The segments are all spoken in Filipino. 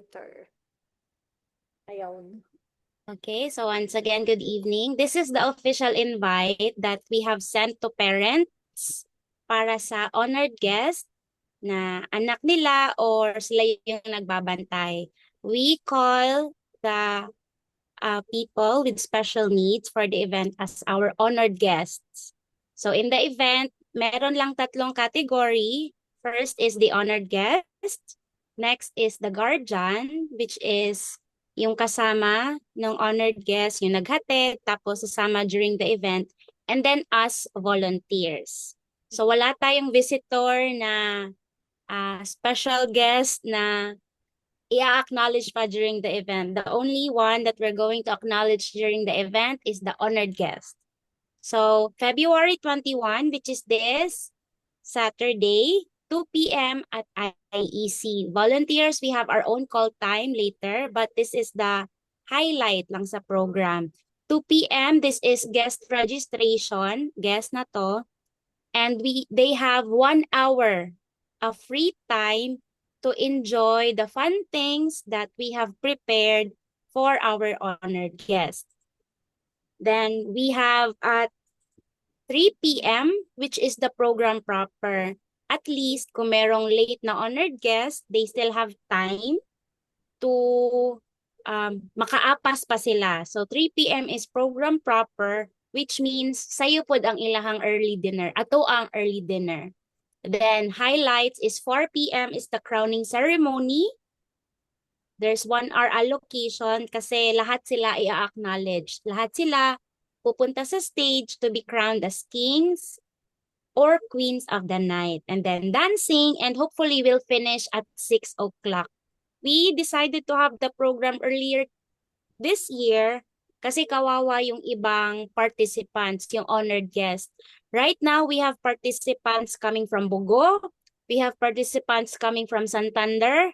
later. Ayun. Okay, so once again, good evening. This is the official invite that we have sent to parents para sa honored guest na anak nila or sila yung nagbabantay. We call the people with special needs for the event as our honored guests. So in the event, meron lang tatlong category. First is the honored guest. Next is the guardian, which is yung kasama ng honored guest, yung naghatid, tapos sasama during the event. And then us volunteers. So wala tayong visitor na special guest na i-acknowledge pa during the event. The only one that we're going to acknowledge during the event is the honored guest. So, February 21, which is this Saturday, 2 p.m. at IEC. Volunteers, we have our own call time later, but this is the highlight lang sa program. 2 p.m., this is guest registration, guest na to, and they have 1 hour of free time to enjoy the fun things that we have prepared for our honored guests. Then we have at 3 p.m., which is the program proper. At least, kung merong late na honored guest, they still have time to makaapas pa sila. So 3 p.m. is program proper, which means sayo pod ang ilahang early dinner. Ato ang early dinner. Then highlights is 4 p.m. is the crowning ceremony. There's 1 hour allocation kasi lahat sila i-acknowledge. Lahat sila pupunta sa stage to be crowned as kings or queens of the night. And then dancing, and hopefully we'll finish at 6 o'clock. We decided to have the program earlier this year kasi kawawa yung ibang participants, yung honored guests. Right now, we have participants coming from Bogo. We have participants coming from Santander.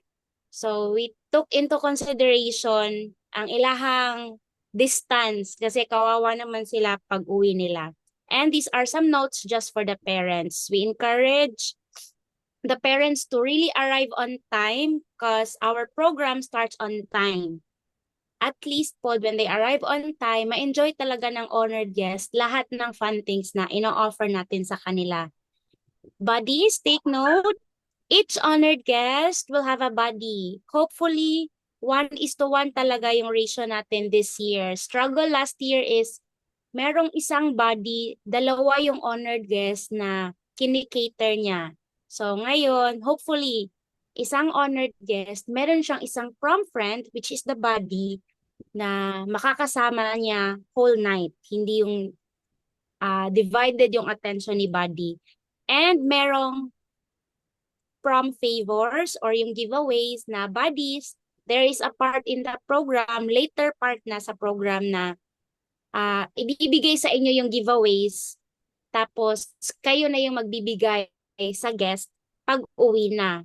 So we took into consideration ang ilahang distance kasi kawawa naman sila pag uwi nila. And these are some notes just for the parents. We encourage the parents to really arrive on time because our program starts on time. At least po, when they arrive on time, ma-enjoy talaga ng honored guest lahat ng fun things na ino-offer natin sa kanila. Buddies, take note. Each honored guest will have a buddy. Hopefully, 1:1 talaga yung ratio natin this year. Struggle last year is merong isang buddy, dalawa yung honored guest na kinikater niya. So ngayon, hopefully, isang honored guest, meron siyang isang prom friend, which is the buddy, na makakasama niya whole night. Hindi yung divided yung attention ni buddy. And merong prom favors or yung giveaways na buddies, there is a part in the program, later part na sa program na ibibigay sa inyo yung giveaways. Tapos, kayo na yung magbibigay sa guest pag uwi na.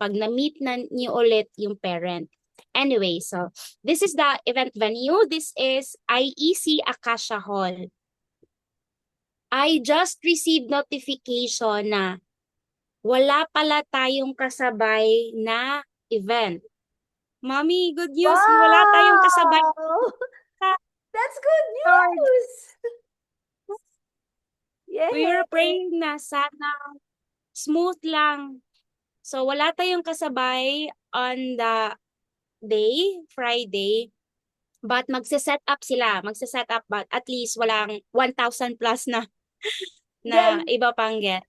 Pag na-meet na niyo ulit yung parent. Anyway, so this is the event venue. This is IEC Acacia Hall. I just received notification na wala pala tayong kasabay na event. Mommy, good news. Wow! Wala tayong kasabay. That's good news! Yay! We were praying na sana smooth lang. So, wala tayong kasabay on the day, Friday. But magse-set up sila. Magse-set up, but at least walang 1,000 plus na Then, iba pang get.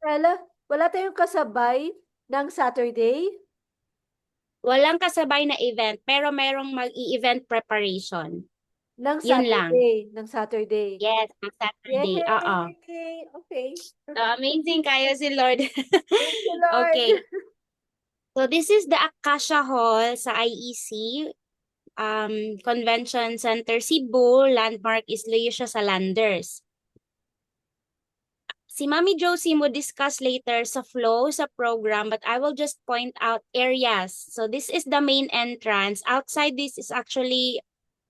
wala tayong kasabay ng Saturday? Walang kasabay na event, pero merong mag-i-event preparation. Ng Yun lang. Saturday. Ng Saturday. Yes, ng Saturday. Oo. Yay! Okay. So, amazing kayo si Lord. Thank you, Lord. Okay. So, this is the Acacia Hall sa IEC. Convention Center Cebu. Landmark is Lucia Salanders. Si Mami Josie mo discuss later sa flow sa program, but I will just point out areas. So this is the main entrance. Outside this is actually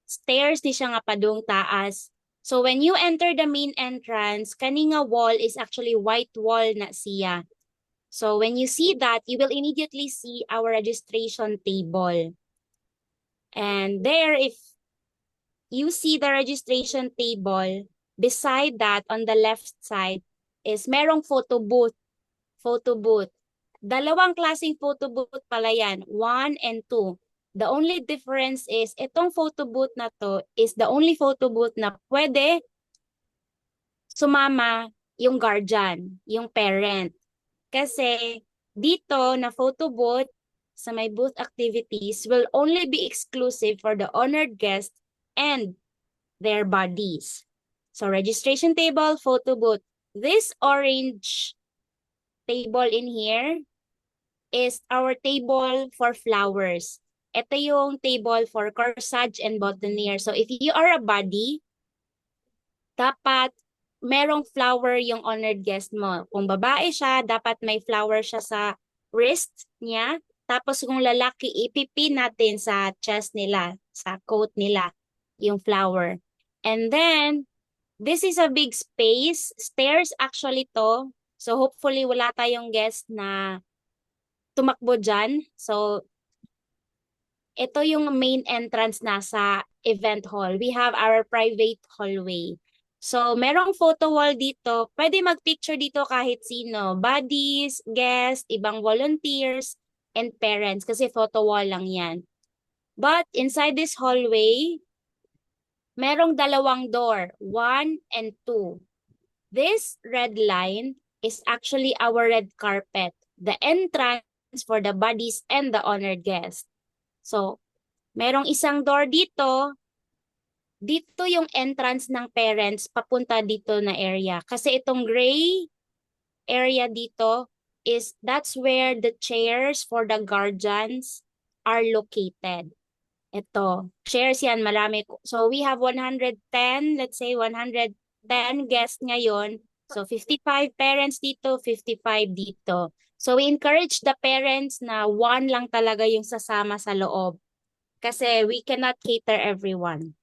stairs ni siya nga padung taas. So when you enter the main entrance, kani nga wall is actually white wall na siya. So when you see that, you will immediately see our registration table. And there, if you see the registration table, beside that, on the left side, is merong photo booth. Photo booth. Dalawang klaseng photo booth pala yan, 1 and 2. The only difference is, itong photo booth na to is the only photo booth na pwede sumama yung guardian, yung parent. Kasi dito na photo booth sa may booth activities will only be exclusive for the honored guests and their bodies. So registration table, photo booth. This orange table in here is our table for flowers. Ito yung table for corsage and boutonniere. So if you are a body, dapat merong flower yung honored guest mo. Kung babae siya, dapat may flower siya sa wrist niya. Tapos kung lalaki, ipipin natin sa chest nila, sa coat nila, yung flower. And then, this is a big space. Stairs actually to. So hopefully wala tayong guest na tumakbo dyan. So ito yung main entrance na sa event hall. We have our private hallway. So, merong photo wall dito. Pwede mag-picture dito kahit sino. Buddies, guests, ibang volunteers, and parents. Kasi photo wall lang yan. But, inside this hallway, merong dalawang door. 1 and 2. This red line is actually our red carpet. The entrance for the buddies and the honored guests. So, merong isang door dito. Dito yung entrance ng parents papunta dito na area. Kasi itong gray area dito that's where the chairs for the guardians are located. Ito, chairs yan, marami. So we have 110, let's say 110 guests ngayon. So 55 parents dito, 55 dito. So we encourage the parents na one lang talaga yung sasama sa loob. Kasi we cannot cater everyone.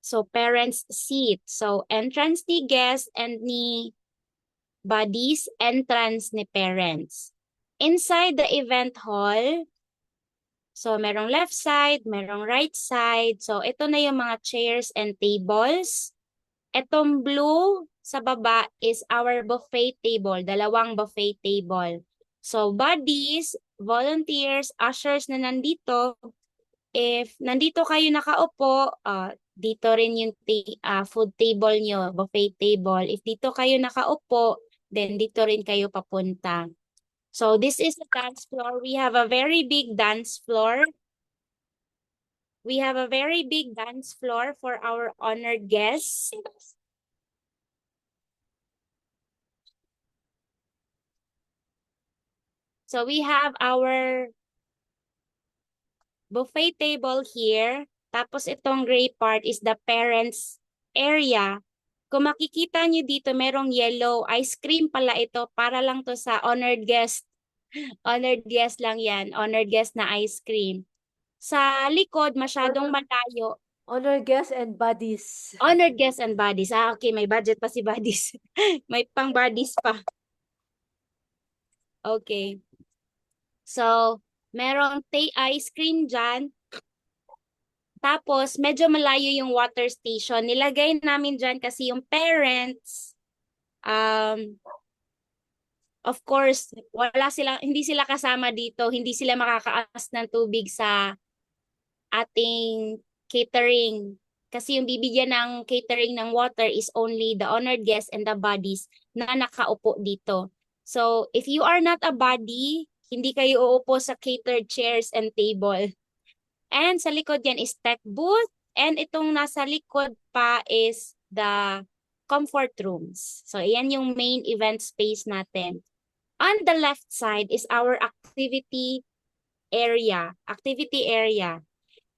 So, parents seat. So, entrance ni guest and ni buddies, entrance ni parents. Inside the event hall, so merong left side, merong right side. So, ito na yung mga chairs and tables. Itong blue sa baba is our buffet table, dalawang buffet table. So, buddies, volunteers, ushers na nandito, if nandito kayo nakaupo, dito rin yung food table nyo, buffet table. If dito kayo nakaupo, then dito rin kayo papunta. So this is the dance floor. We have a very big dance floor. We have a very big dance floor for our honored guests. So we have our buffet table here. Tapos itong gray part is the parents area. Kung makikita nyo dito, merong yellow ice cream pala ito. Para lang to sa honored guest. Honored guest lang yan. Honored guest na ice cream. Sa likod, masyadong malayo. Honor guests and buddies. Honored guests and buddies. Okay, may budget pa si buddies. May pang buddies pa. Okay. So, merong ice cream dyan. Tapos, medyo malayo yung water station. Nilagay namin dyan kasi yung parents, of course, hindi sila kasama dito. Hindi sila makakaas ng tubig sa ating catering. Kasi yung bibigyan ng catering ng water is only the honored guests and the buddies na nakaupo dito. So, if you are not a buddy, hindi kayo uupo sa catered chairs and table. And sa likod yan is tech booth. And itong nasa likod pa is the comfort rooms. So, yan yung main event space natin. On the left side is our activity area. Activity area.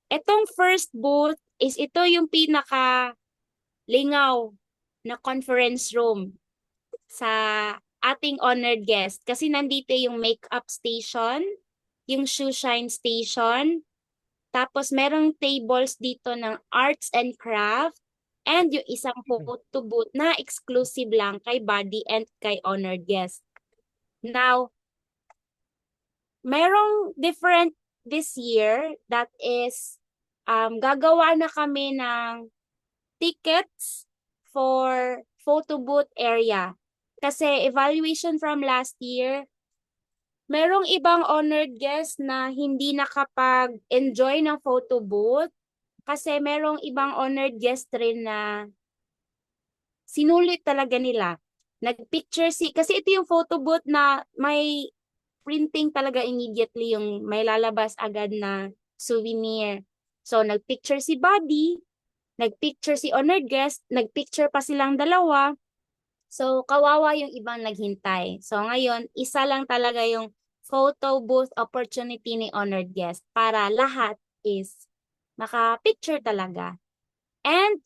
Itong first booth is ito yung pinaka lingaw na conference room sa ating honored guest. Kasi nandito yung makeup station, yung shoe shine station, tapos merong tables dito ng arts and craft, and yung isang photo booth na exclusive lang kay buddy and kay honored guest. Now, merong this year, that is, gagawa na kami ng tickets for photo booth area. Kasi evaluation from last year, merong ibang honored guest na hindi nakapag-enjoy ng photo booth kasi merong ibang honored guest rin na sinulit talaga nila. Nagpicture kasi ito yung photo booth na may printing talaga immediately, yung may lalabas agad na souvenir. So, nagpicture si Buddy, nagpicture si honored guest, nagpicture pa silang dalawa. So, kawawa yung ibang naghintay. So, ngayon, isa lang talaga yung photo booth opportunity ni honored guest para lahat is maka-picture talaga. And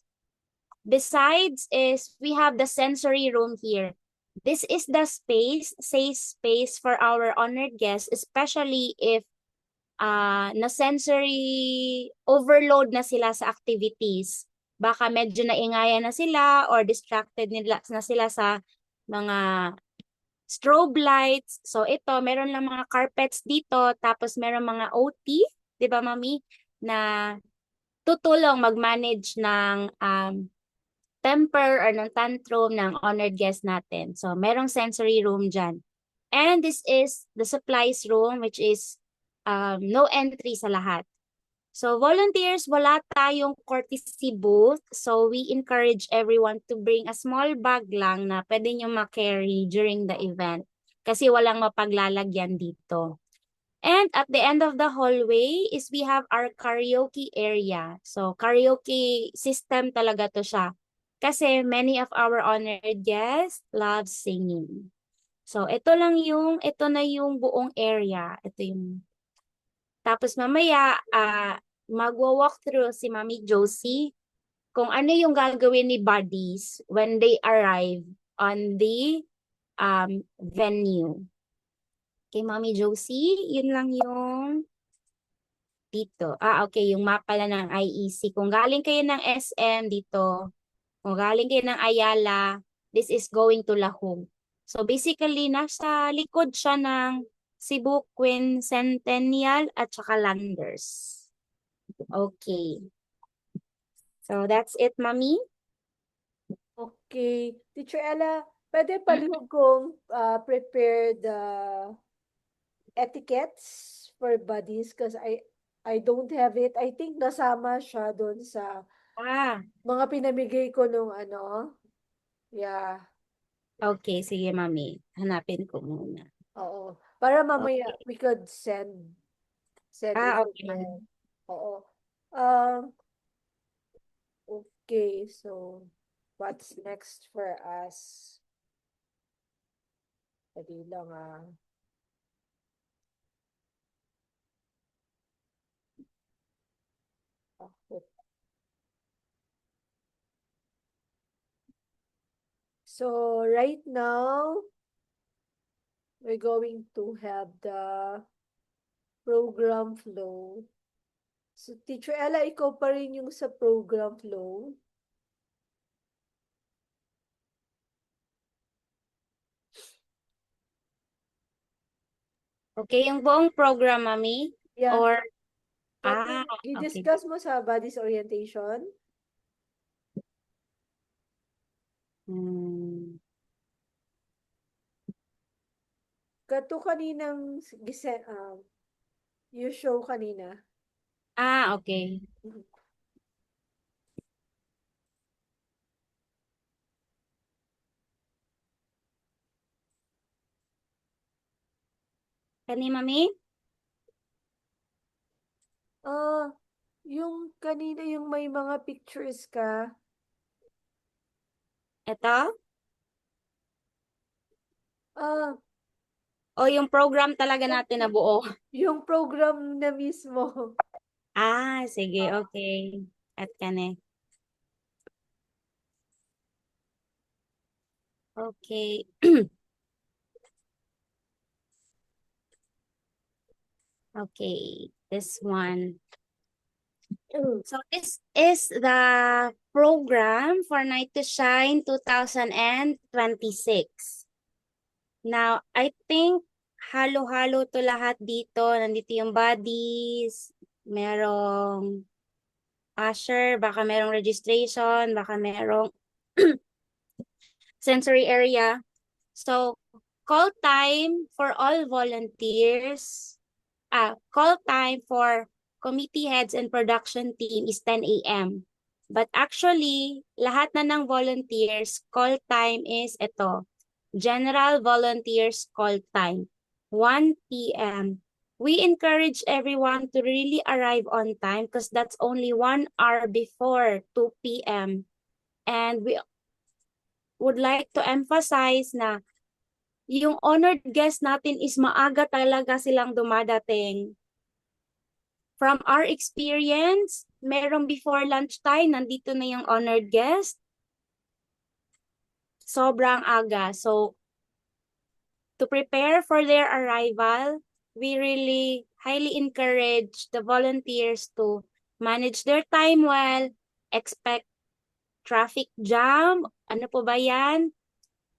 besides is we have the sensory room here. This is the safe space for our honored guests, especially if na sensory overload na sila sa activities. Baka medyo naingayan na sila or distracted na sila sa mga strobe lights. So ito, meron lang mga carpets dito, tapos meron mga OT, 'di ba, Mami, na tutulong mag-manage ng temper or ng tantrum ng honored guest natin. So merong sensory room dyan. And this is the supplies room, which is no entry sa lahat. So volunteers, wala tayong courtesy booth. So we encourage everyone to bring a small bag lang na pwede nyo ma-carry during the event. Kasi walang mapaglalagyan dito. And at the end of the hallway is we have our karaoke area. So karaoke system talaga to siya. Kasi many of our honored guests love singing. So ito na yung buong area. Ito yung tapos mamaya, magwa-walk through si Mami Josie kung ano yung gagawin ni buddies when they arrive on the venue. Okay, Mami Josie, yun lang yung dito. Okay, yung map pala ng IEC. Kung galing kayo ng SM dito, kung galing kayo ng Ayala, this is going to Lahug. So basically, nasa likod siya ng Cebu Quincentennial at saka Landers. Okay. So that's it, Mami. Okay. Teacher Ella, pwede palihog kong prepare the etiquettes for buddies because I don't have it. I think nasama siya doon sa mga pinamigay ko nung ano. Yeah. Okay, sige, Mami. Hanapin ko muna. Oo. Para mamaya Okay. we could send it Okay, again. Mami. Oo. Okay, so what's next for us? Dali lang So right now, we're going to have the program flow. So Teacher Ella, ikaw pa rin yung sa program flow. Okay, yung buong program, Mami? Yeah. Or, Okay. okay. I-discuss mo sa buddies orientation. Kato kaninang you show kanina. Okay. Kani, Mami? Yung kanina yung may mga pictures ka. Ito? O yung program talaga natin na buo? Yung program na mismo. Sige, okay. At kane. Okay. Okay, this one. So this is the program for Night to Shine 2026. Now, I think halo-halo to lahat dito. Nandito yung bodies, merong usher, baka merong registration, baka merong sensory area. So, call time for all volunteers. Call time for committee heads and production team is 10 a.m. But actually, lahat na ng volunteers, call time is ito. General volunteers call time, 1 p.m. We encourage everyone to really arrive on time because that's only 1 hour before 2 p.m. And we would like to emphasize na yung honored guest natin is maaga talaga silang dumadating. From our experience, merong before lunchtime, nandito na yung honored guest. Sobrang aga. So, to prepare for their arrival, we really highly encourage the volunteers to manage their time well, expect traffic jam, ano po ba yan?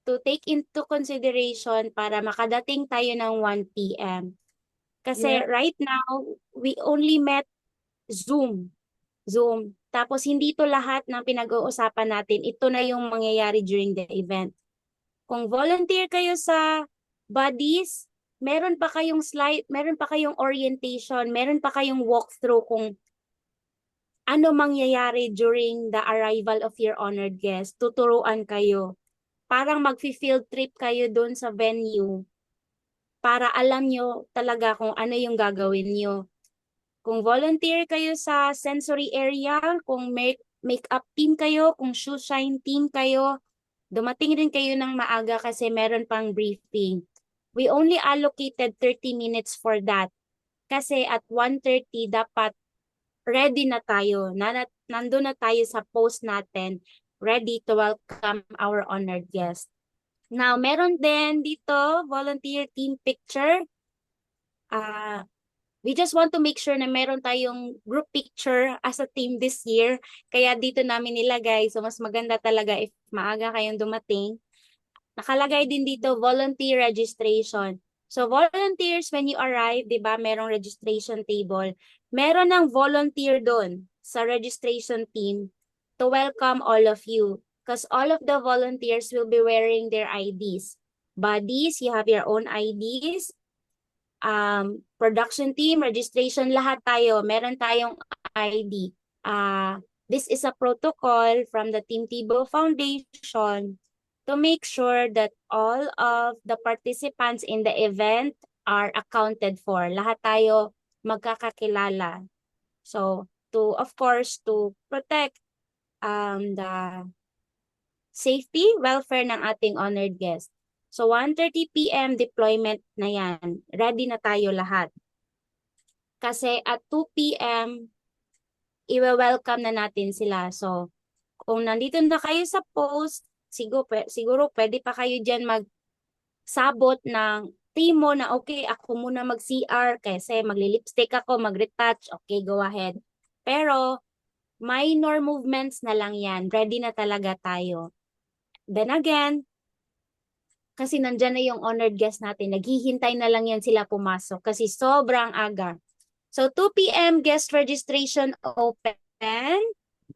To take into consideration para makadating tayo ng 1 p.m. Kasi Yeah. right now, we only met Zoom. Tapos hindi ito lahat ng pinag-uusapan natin. Ito na yung mangyayari during the event. Kung volunteer kayo sa buddies, meron pa kayong slide, meron pa kayong orientation, meron pa kayong walkthrough kung ano mangyayari during the arrival of your honored guest. Tuturuan kayo. Parang mag-field trip kayo doon sa venue para alam nyo talaga kung ano yung gagawin nyo. Kung volunteer kayo sa sensory area, kung make-up team kayo, kung shoe shine team kayo, dumating rin kayo ng maaga kasi meron pang briefing. We only allocated 30 minutes for that. Kasi at 1:30 dapat ready na tayo. Nandun na tayo sa post natin, ready to welcome our honored guest. Now, meron din dito, volunteer team picture. We just want to make sure na meron tayong group picture as a team this year. Kaya dito namin nilagay. So, mas maganda talaga if maaga kayong dumating. Nakalagay din dito, volunteer registration. So, volunteers, when you arrive, di ba, merong registration table. Meron ng volunteer doon sa registration team to welcome all of you. Because all of the volunteers will be wearing their IDs. Buddies, you have your own IDs. Production team, registration, lahat tayo. Meron tayong ID. This is a protocol from the Team Tibo Foundation to make sure that all of the participants in the event are accounted for. Lahat tayo magkakakilala. So, of course, to protect the safety, welfare ng ating honored guest. So, 1:30 p.m. deployment na yan. Ready na tayo lahat. Kasi at 2 p.m., i-welcome na natin sila. So, kung nandito na kayo sa post, siguro pwede pa kayo dyan magsabot ng team mo na okay, ako muna mag-CR kasi magli-lipstick ako, mag-retouch, okay, go ahead. Pero, minor movements na lang yan. Ready na talaga tayo. Then again, kasi nandyan na yung honored guest natin, naghihintay na lang yan sila pumasok kasi sobrang aga. So 2 p.m. guest registration open,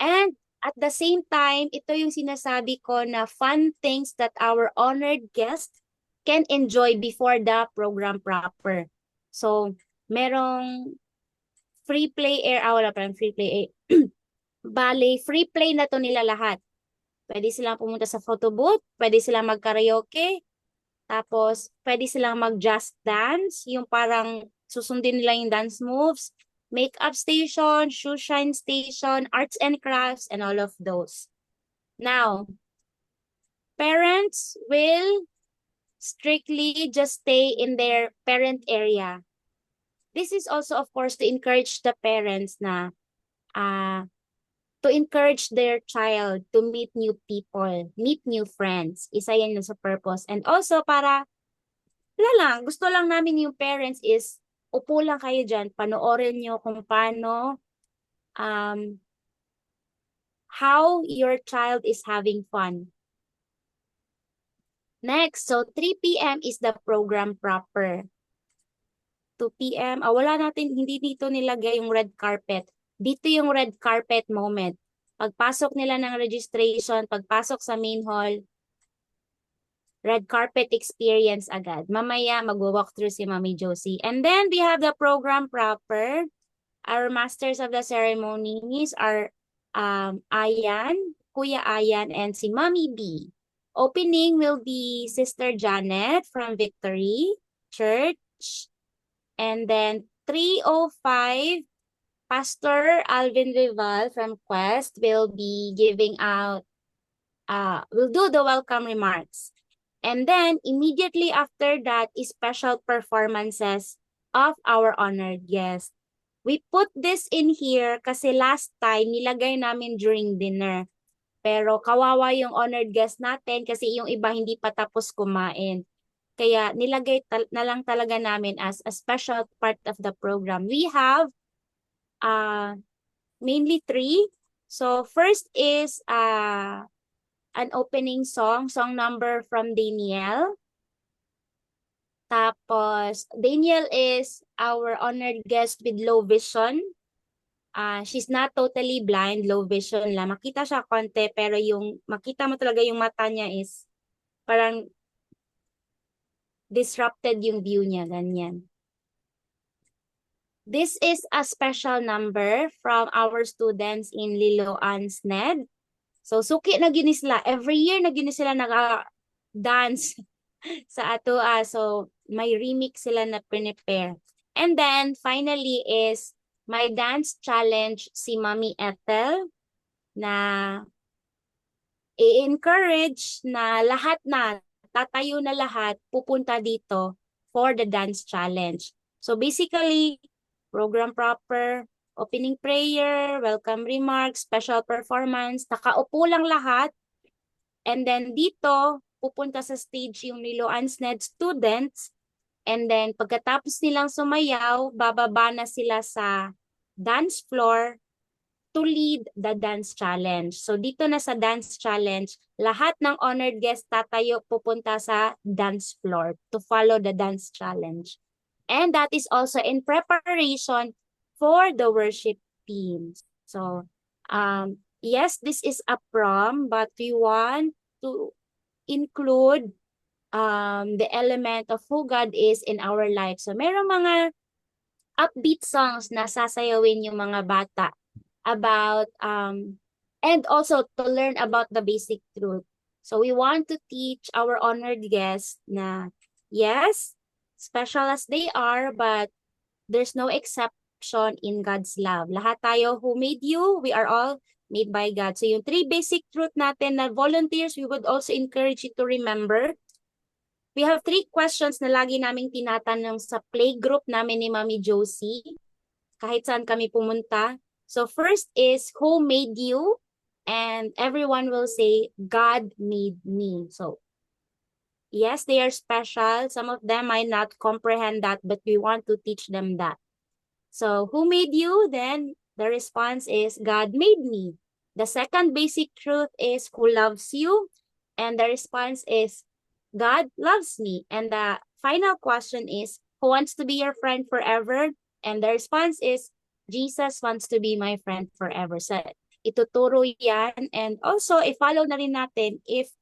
and at the same time, ito yung sinasabi ko na fun things that our honored guest can enjoy before the program proper. So, merong free play wala pa free play Bale, free play na to nila lahat. Pwede silang pumunta sa photo booth, pwede silang mag-karaoke, tapos pwede silang mag-just dance, yung parang susundin nila yung dance moves, makeup station, shoe shine station, arts and crafts, and all of those. Now, parents will strictly just stay in their parent area. This is also, of course, to encourage the parents na to encourage their child to meet new people, meet new friends. Isa yan sa purpose. And also para, wala lang, gusto lang namin yung parents is, upo lang kayo dyan, panoorin nyo kung paano, how your child is having fun. Next, so 3 p.m. is the program proper. 2 p.m. Hindi dito nilagay yung red carpet. Dito yung red carpet moment. Pagpasok nila ng registration, pagpasok sa main hall, red carpet experience agad. Mamaya mag-walk through si Mami Josie. And then we have the program proper. Our masters of the ceremonies are Ayan, Kuya Ayan, and si Mami B. Opening will be Sister Janet from Victory Church. And then 3:05, Pastor Alvin Rival from Quest will be giving out, will do the welcome remarks. And then immediately after that is special performances of our honored guest. We put this in here kasi last time nilagay namin during dinner. Pero kawawa yung honored guest natin kasi yung iba hindi pa tapos kumain. Kaya nilagay na lang talaga namin as a special part of the program. We have mainly 3. So first is an opening song number from Daniel. Tapos, Daniel is our honored guest with low vision. She's not totally blind, low vision lang. Makita siya konti, pero yung makita mo talaga yung mata niya is parang disrupted yung view niya, ganyan. This is a special number from our students in Liloan SNED. So, suki na gini sila. Every year na gini sila nag-dance sa ato. So, may remix sila na prepare. And then, finally is my dance challenge si Mami Ethel na i-encourage na lahat na, tatayo na lahat, pupunta dito for the dance challenge. So, basically, program proper, opening prayer, welcome remarks, special performance, nakaupo lang lahat. And then dito, pupunta sa stage yung Liloan SNED students. And then pagkatapos nilang sumayaw, bababa na sila sa dance floor to lead the dance challenge. So dito na sa dance challenge, lahat ng honored guest tatayo pupunta sa dance floor to follow the dance challenge. And that is also in preparation for the worship team. So, yes, this is a prom, but we want to include the element of who God is in our life. So, merong mga upbeat songs na sasayawin yung mga bata about, and also to learn about the basic truth. So, we want to teach our honored guests na, yes, special as they are, but there's no exception in God's love. Lahat tayo who made you, we are all made by God. So yung 3 basic truth natin na volunteers, we would also encourage you to remember. We have 3 questions na lagi naming tinatanong sa playgroup namin ni Mami Josie, kahit saan kami pumunta. So first is, who made you? And everyone will say, God made me. So yes, they are special. Some of them might not comprehend that, but we want to teach them that. So, who made you? Then the response is, God made me. The second basic truth is, who loves you? And the response is, God loves me. And the final question is, who wants to be your friend forever? And the response is, Jesus wants to be my friend forever. So, ituturo yan. And also, i-follow na rin natin if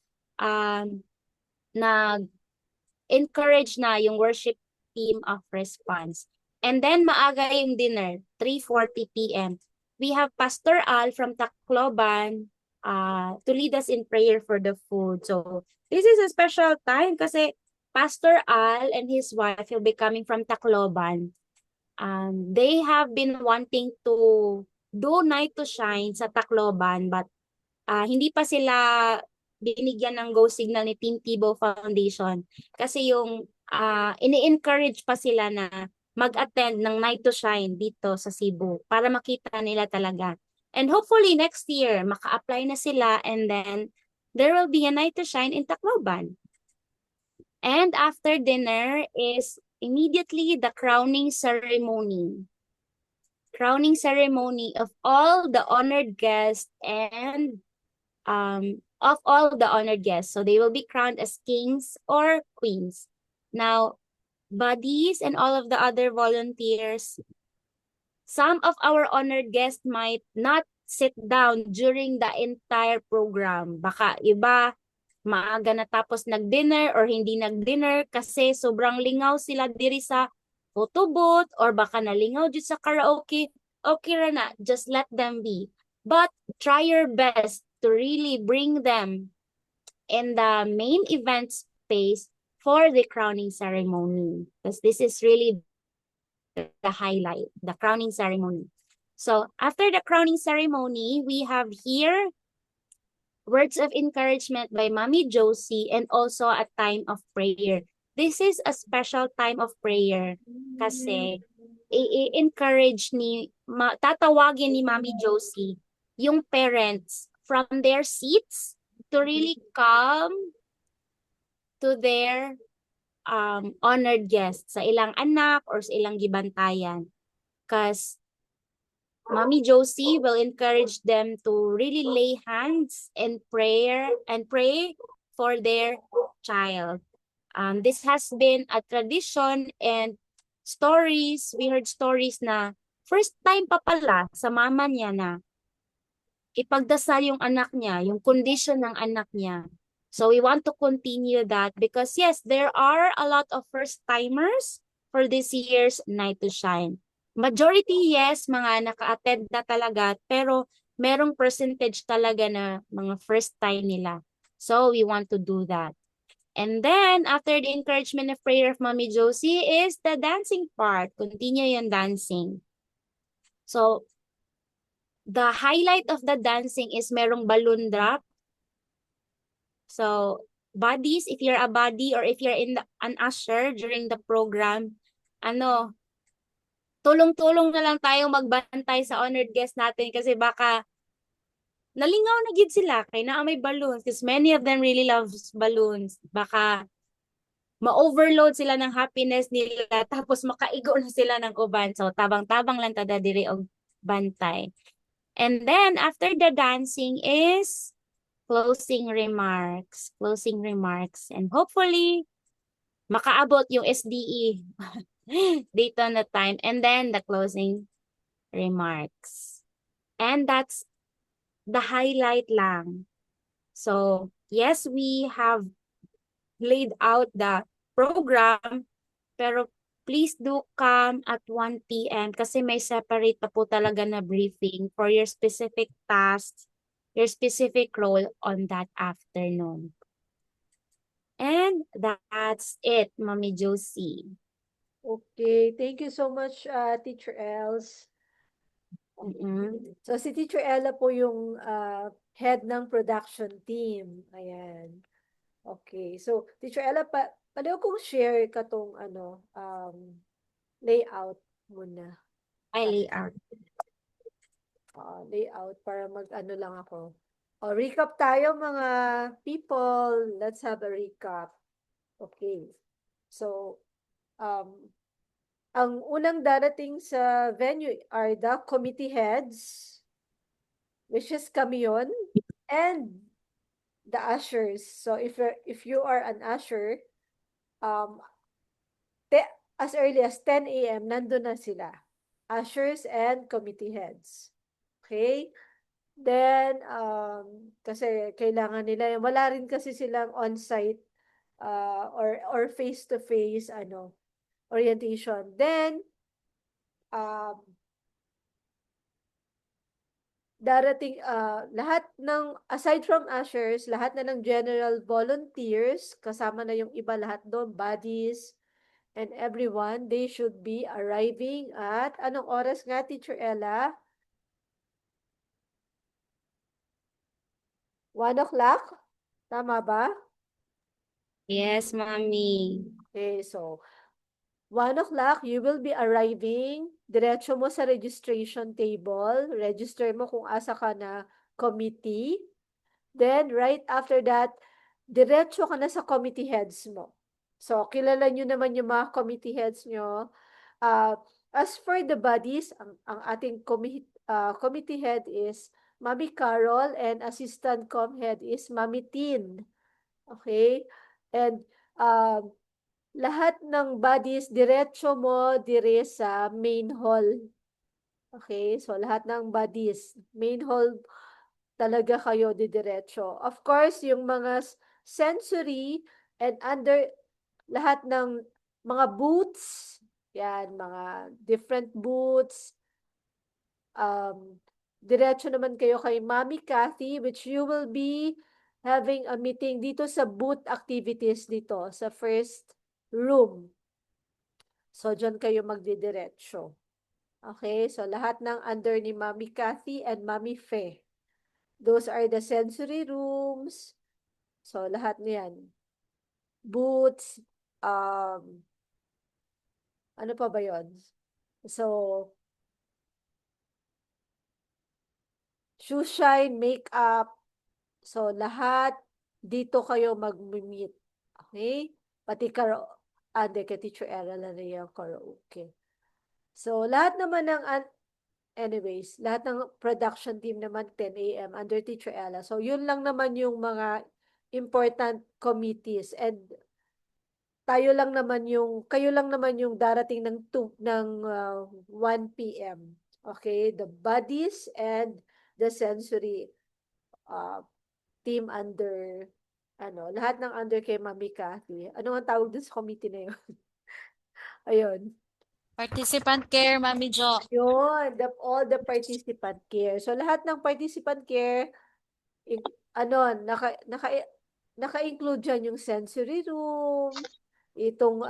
nag-encourage na yung worship team of response. And then maaga yung dinner, 3:40 p.m. We have Pastor Al from Tacloban to lead us in prayer for the food. So this is a special time kasi Pastor Al and his wife will be coming from Tacloban. They have been wanting to do Night to Shine sa Tacloban, but hindi pa sila binigyan ng go signal ni Team Tibo Foundation kasi yung ini-encourage pa sila na mag-attend ng Night to Shine dito sa Cebu para makita nila talaga. And hopefully next year, maka-apply na sila and then there will be a Night to Shine in Tacloban. And after dinner is immediately the crowning ceremony. Crowning ceremony of all the honored guests and of all the honored guests. So they will be crowned as kings or queens. Now, buddies, and all of the other volunteers, some of our honored guests might not sit down during the entire program. Baka iba, maaga na tapos nag-dinner or hindi nag-dinner kasi sobrang lingaw sila diri sa photo booth or baka nalingaw dyan sa karaoke. Okay ra na, just let them be. But try your best to really bring them in the main event space for the crowning ceremony. Because this is really the highlight, the crowning ceremony. So after the crowning ceremony, we have here words of encouragement by Mommy Josie and also a time of prayer. This is a special time of prayer kasi i-encourage tatawagin ni Mommy Josie yung parents from their seats to really come to their honored guests sa ilang anak or sa ilang gibantayan. Because Mommy Josie will encourage them to really lay hands and pray for their child. This has been a tradition and stories, we heard stories na first time pa pala sa mama niya na ipagdasal yung anak niya, yung condition ng anak niya. So we want to continue that because yes, there are a lot of first timers for this year's Night to Shine. Majority, yes, mga naka-attend na talaga, pero merong percentage talaga na mga first time nila. So we want to do that. And then, after the encouragement of prayer of Mommy Josie is the dancing part. Continue yung dancing. So, the highlight of the dancing is merong balloon drop. So, buddies, if you're a buddy or if you're an usher during the program, tulong-tulong na lang tayong magbantay sa honored guest natin kasi baka nalingaw na gid sila kay naa may balloons because many of them really loves balloons. Baka ma-overload sila ng happiness nila tapos makaigo na sila ng uban. So tabang-tabang lang tada diri og bantay. And then after the dancing is closing remarks. Closing remarks. And hopefully makaabot yung SDE date on the time. And then the closing remarks. And that's the highlight lang. So, yes, we have laid out the program, pero please do come at 1 p.m. kasi may separate pa po talaga na briefing for your specific tasks, your specific role on that afternoon. And that's it, Mommy Josie. Okay, thank you so much, Teacher Els. So, si Teacher Ella po yung head ng production team. Ayan. Okay. So, Teacher Ella, pwede kong share ka tong layout muna. Ay, layout. Layout para mag-ano lang ako. Recap tayo mga people. Let's have a recap. Okay. So, ang unang darating sa venue are the committee heads, which is kami yun, and the ushers. So if you are an usher, as early as 10 a.m. nandun na sila. Ushers and committee heads. Okay? Then, kasi kailangan nila, wala rin kasi silang on-site or face-to-face orientation. Then, darating lahat ng aside from ushers, lahat na ng general volunteers, kasama na yung iba lahat doon, buddies and everyone, they should be arriving at anong oras nga, Teacher Ella? 1 o'clock? Tama ba? Yes, Mommy. Okay, so 1 o'clock, you will be arriving. Diretso mo sa registration table. Register mo kung asa ka na committee. Then, right after that, diretso ka na sa committee heads mo. So, kilala nyo naman yung mga committee heads nyo. As for the bodies, ang ating committee head is Mami Carol and assistant com head is Mami Tin. Okay? And lahat ng bodies, diretso mo dire sa main hall. Okay? So, lahat ng bodies, main hall talaga kayo didiretso. Of course, yung mga sensory and under lahat ng mga booths, yan, mga different booths, diretso naman kayo kay Mami Cathy, which you will be having a meeting dito sa booth activities dito, sa first room. So, dyan kayo magdidiretso. Okay? So, lahat ng under ni Mami Cathy and Mami Fe. Those are the sensory rooms. So, lahat niyan. Booths, ano pa ba yon? So, shoe shine, makeup. So, lahat dito kayo mag-meet. Okay? Pati hindi, kay Teacher Ella na yung karaoke. So, lahat naman ng, anyways, lahat ng production team naman 10 a.m. under Teacher Ella. So, yun lang naman yung mga important committees and kayo lang naman yung darating ng 1 p.m. Okay, the bodies and the sensory uh, team under lahat ng under kay Mami Cathy. Ano ang tawag dun sa committee na yun? Ayun. Participant care, Mami Jo. Yun, all the participant care. So lahat ng participant care ano, naka-include dyan yung sensory room, itong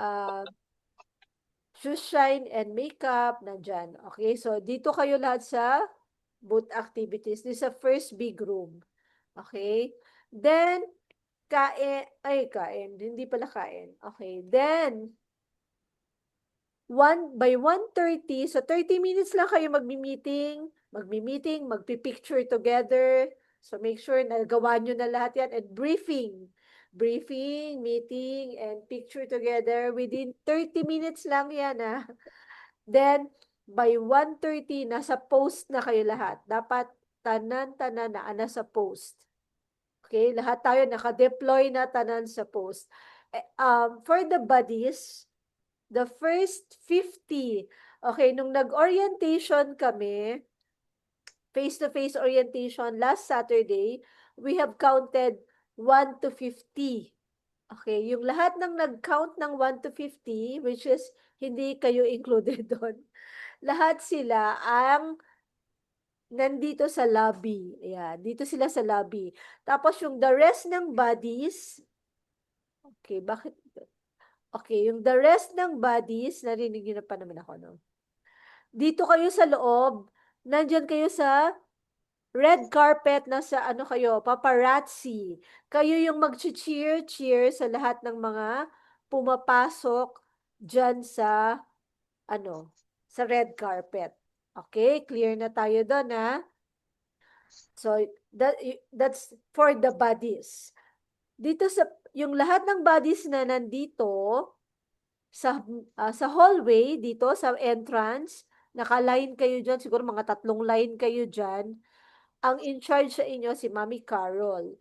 shoe shine and makeup, nandyan. Okay, so dito kayo lahat sa booth activities. This is a first big room. Okay, then, kain, hindi pala kain. Okay, then, by 1:30, so 30 minutes lang kayo magmi-meeting, magpi-picture together. So make sure na gawa nyo na lahat yan. And briefing, meeting, and picture together within 30 minutes lang yan Then, by 1:30, nasa post na kayo lahat. Dapat tanan-tanan na nasa post. Okay, lahat tayo naka-deploy na tanan sa post. For the buddies, the first 50, okay, nung nag-orientation kami, face-to-face orientation last Saturday, we have counted 1 to 50. Okay, yung lahat ng nag-count ng 1 to 50, which is hindi kayo included doon, lahat sila ang nandito sa lobby. Ayan, dito sila sa lobby. Tapos yung the rest ng bodies, okay, bakit? Okay, yung the rest ng bodies, narinig nyo na pa naman ako, no? Dito kayo sa loob, nandyan kayo sa red carpet, nasa ano kayo, paparazzi. Kayo yung mag-cheer sa lahat ng mga pumapasok dyan sa, sa red carpet. Okay, clear na tayo doon, So, that's for the bodies. Dito yung lahat ng bodies na nandito, sa hallway, dito sa entrance, naka-line kayo dyan, siguro mga 3 line kayo dyan. Ang in charge sa inyo si Mami Carol.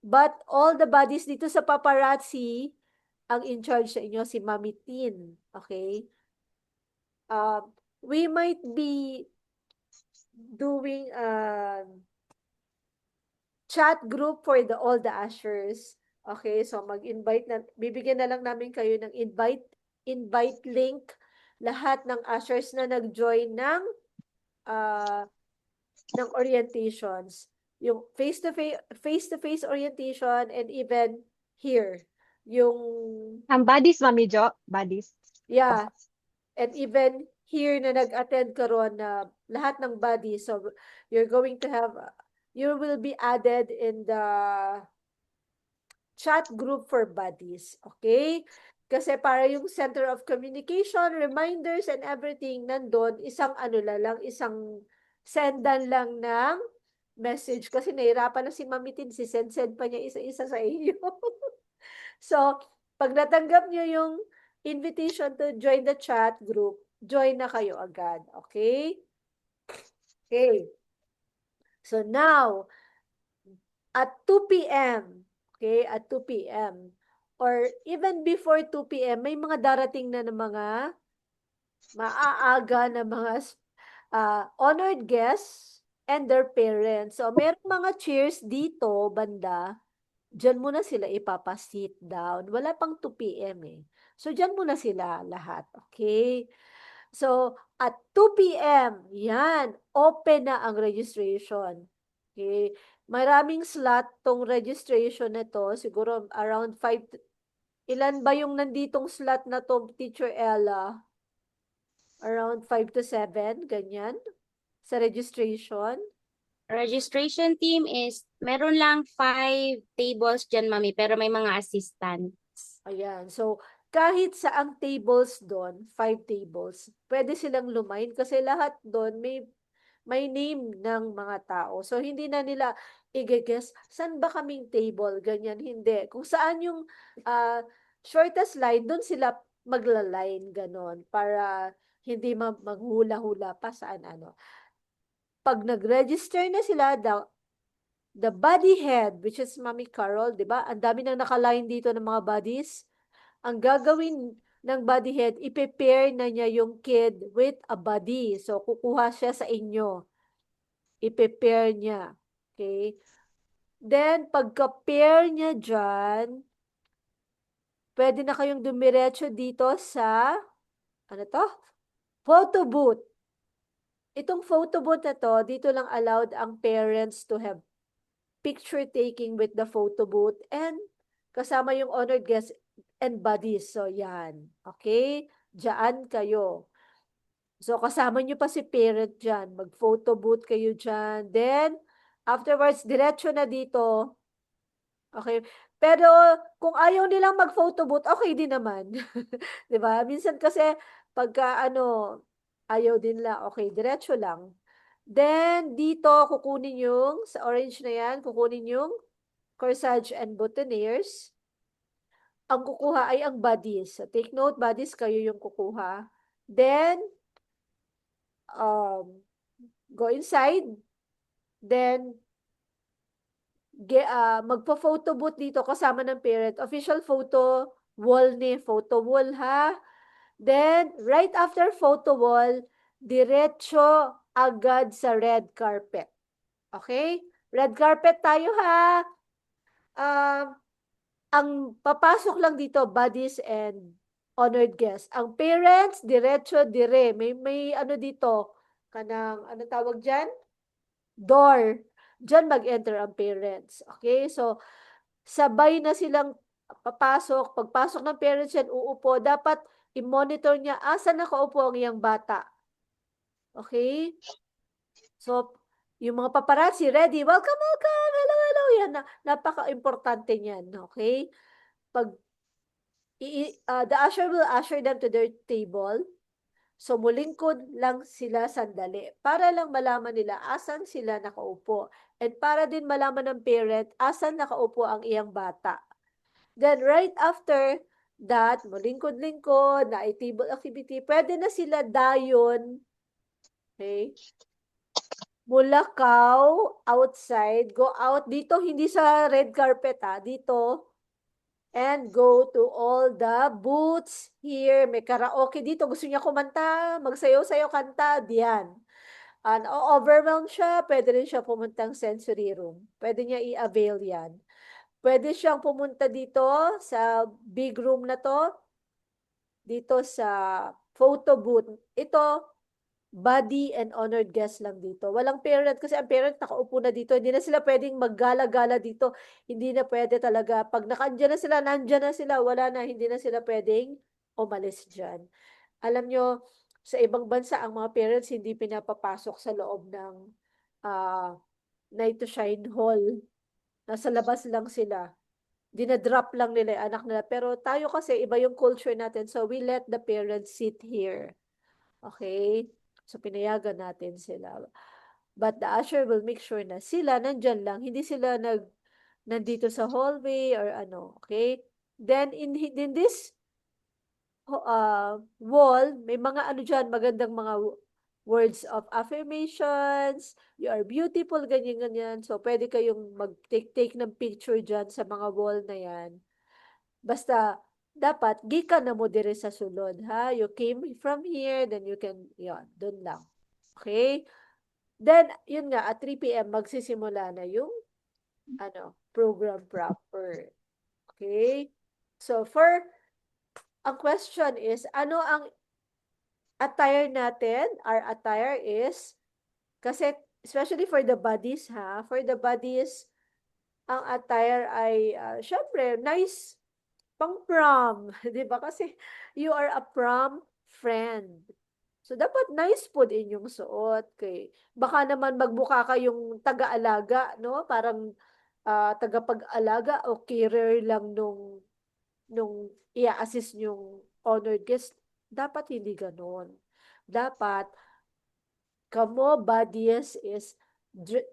But all the bodies dito sa paparazzi, ang in charge sa inyo si Mami Tin. Okay? We might be doing chat group for all the ushers. Okay, so bibigyan na lang namin kayo ng invite link lahat ng ushers na nag-join ng orientations. Yung face-to-face orientation and even here. Yung Ang buddies, Mami Jo. Buddies. yeah. And even here na nag-attend karon na lahat ng bodies. So you will be added in the chat group for buddies. Okay? Kasi para yung center of communication, reminders, and everything, nandun, isang sendan lang ng message. Kasi nahirapan na si Mamitin, send pa niya isa-isa sa inyo. So, pag natanggap niyo yung invitation to join the chat group, join na kayo agad. Okay? Okay. So now, at 2 p.m., okay, at 2 p.m., or even before 2 p.m., may mga darating na ng mga maaaga na mga honored guests and their parents. So, merong mga chairs dito, banda, dyan muna sila ipapasit down. Wala pang 2 p.m. eh. So, dyan muna sila lahat. Okay? So, at 2 p.m., yan, open na ang registration. Okay? Maraming slot tong registration na to. Siguro around 5, ilan ba yung nanditong slot na to, Teacher Ella? Around 5 to 7, ganyan, sa registration. Registration team is, meron lang 5 tables dyan, mami, pero may mga assistants. Ayan. So, kahit sa ang tables doon, 5 tables, pwede silang lumain kasi lahat doon may name ng mga tao. So, hindi na nila i-guess, saan ba kaming table? Ganyan, hindi. Kung saan yung shortest line, doon sila magla-line, ganon, para hindi maghula-hula pa saan ano. Pag nag-register na sila, the body head, which is Mami Carol, di ba? Ang dami nang nakaline dito ng mga bodies. Ang gagawin ng body head, i-prepare na niya yung kid with a body. So, kukuha siya sa inyo. I-prepare niya. Okay? Then, pagka-pair niya dyan, pwede na kayong dumiretso dito sa, ano to? Photo booth. Itong photo booth na to, dito lang allowed ang parents to have picture taking with the photo booth and kasama yung honored guests and buddies. So, yan. Okay? Diyan kayo. So, kasama nyo pa si parent dyan. Mag-photo booth kayo dyan. Then, afterwards, diretso na dito. Okay? Pero, kung ayaw nilang mag-photo booth, okay din naman. Diba? Minsan kasi, pagka ayaw din lang, okay, diretso lang. Then, dito, kukunin yung, sa orange na yan, kukunin yung corsage and boutonnieres. Ang kukuha ay ang bodies. So, take note, bodies, kayo yung kukuha. Then, go inside. Then, magpa-photo booth dito kasama ng parent. Official photo wall ni, photo wall ha. Then, right after photo wall, diretso agad sa red carpet. Okay? Red carpet tayo ha. Ang papasok lang dito, buddies and honored guests. Ang parents, diretso dire. May ano dito, kanang, ano tawag dyan? Door. Diyan mag-enter ang parents. Okay? So, sabay na silang papasok. Pagpasok ng parents yan, uupo. Dapat i-monitor niya, asan nakaupo ang iyang bata. Okay? So, yung mga paparazzi, ready, welcome, welcome, hello, hello, yan, napaka-importante niyan, okay? Pag, the usher will usher them to their table, so mulingkod lang sila sandali, para lang malaman nila asan sila nakaupo, and para din malaman ng parent, asan nakaupo ang iyang bata. Then, right after that, mulingkod-lingkod, na table activity, pwede na sila dayon, okay? Mulakaw, outside, go out, dito, hindi sa red carpet dito, and go to all the booths here, may karaoke dito, gusto niya kumanta, magsayaw-sayaw kanta, diyan. And overwhelmed siya, pwede rin siya pumuntang sensory room, pwede niya i-avail yan. Pwede siyang pumunta dito sa big room na to, dito sa photo booth, ito, body and honored guest lang dito. Walang parent kasi ang parent nakaupo na dito. Hindi na sila pwedeng maggala-gala dito. Hindi na pwede talaga. Pag nandyan na sila, nandyan na sila. Wala na. Hindi na sila pwedeng umalis dyan. Alam nyo, sa ibang bansa, ang mga parents hindi pinapapasok sa loob ng Night to Shine Hall. Nasa labas lang sila. Dinadrop lang nila yung anak nila. Pero tayo kasi, iba yung culture natin. So, we let the parents sit here. Okay? So, pinayagan natin sila. But the usher will make sure na sila nandyan lang. Hindi sila nandito sa hallway or ano. Okay? Then, in this wall, may mga ano dyan, magandang mga words of affirmations. You are beautiful, ganyan-ganyan. So, pwede kayong mag-take ng picture dyan sa mga wall na yan. Basta, dapat, gikan na mo dire sa sulod, ha? You came from here, then you can, yon, dun lang. Okay? Then, yun nga, at 3 p.m., magsisimula na yung, program proper. Okay? So, ang question is, ano ang attire natin? Our attire is, kasi, especially for the bodies, ha? For the bodies, ang attire ay, syempre, nice, pang prom, 'di ba? Kasi you are a prom friend. So dapat nice po din yung suot kay baka naman magmukha kayong taga-alaga, no? Parang tagapag-alaga o carer lang nung i-assist yung honored guest. Dapat hindi ganoon. Dapat kamo bodies is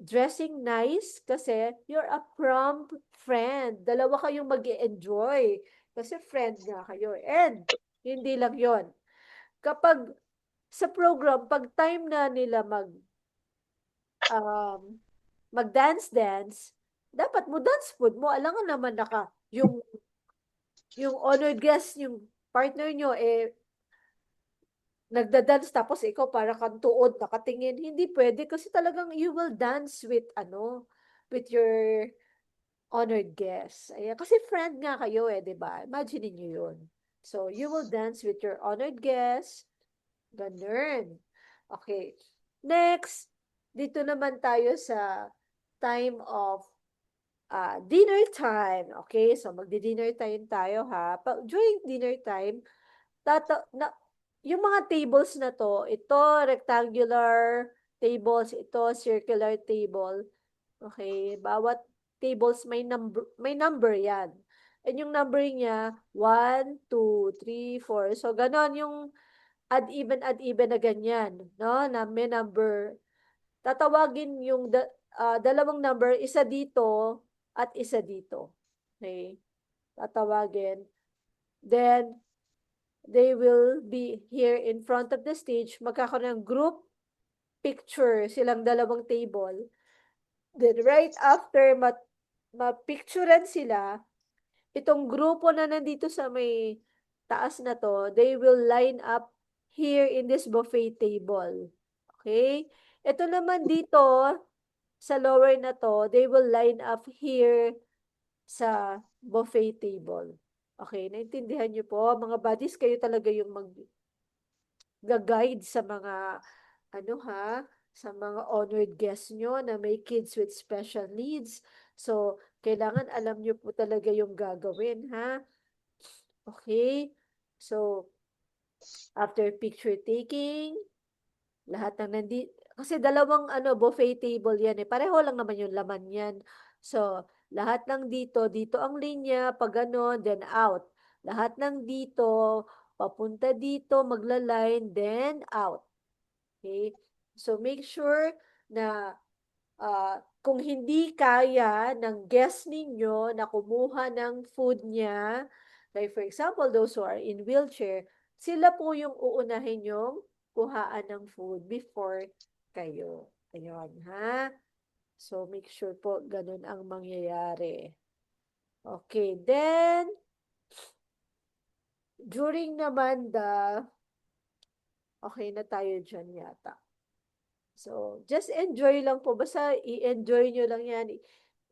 dressing nice kasi you're a prom friend. Dalawa kayong mag-enjoy kasi friend nga kayo. And hindi lang yon. Kapag sa program, pag time na nila um, mag-dance-dance, dapat mo dance food mo. Alangan naman yung honored guest, yung partner nyo, nagda-dance tapos ikaw para kang tuod, nakatingin. Hindi pwede kasi talagang you will dance with your honored guest. Ayan, kasi friend nga kayo 'di ba? Imagine niyo 'yun. So, you will dance with your honored guest. Ganun. Okay. Next, dito naman tayo sa time of dinner time. Okay, so magdi-dinner time tayo ha. During dinner time, yung mga tables na to, ito rectangular tables, ito circular table. Okay, bawat tables may number 'yan. And yung numbering niya 1, 2, 3, 4. So ganon yung add even na ganyan, no? Na may number. Tatawagin yung dalawang number, isa dito at isa dito. Okay? Tatawagin. Then they will be here in front of the stage. Magkakaroon ng group picture silang dalawang table. Then right after ma-picturean sila, itong grupo na nandito sa may taas na to, they will line up here in this buffet table. Okay? Ito naman dito, sa lower na to, they will line up here sa buffet table. Okay, naintindihan niyo po? Mga buddies, kayo talaga yung mag-guide sa mga, sa mga honored guests nyo na may kids with special needs. So, kailangan alam niyo po talaga yung gagawin, ha? Okay? So, after picture taking, lahat ng kasi dalawang buffet table yan eh. Pareho lang naman yung laman yan. So, lahat ng dito ang linya, pag ganon, then out. Lahat ng dito, papunta dito, magla-line, then out. Okay? So, make sure na kung hindi kaya ng guest ninyo na kumuha ng food niya, like for example, those who are in wheelchair, sila po yung uunahin yung kuhaan ng food before kayo. Ayun, ha? So, make sure po ganun ang mangyayari. Okay, then, during naman okay na tayo dyan yata. So, just enjoy lang po. Basta i-enjoy nyo lang yan.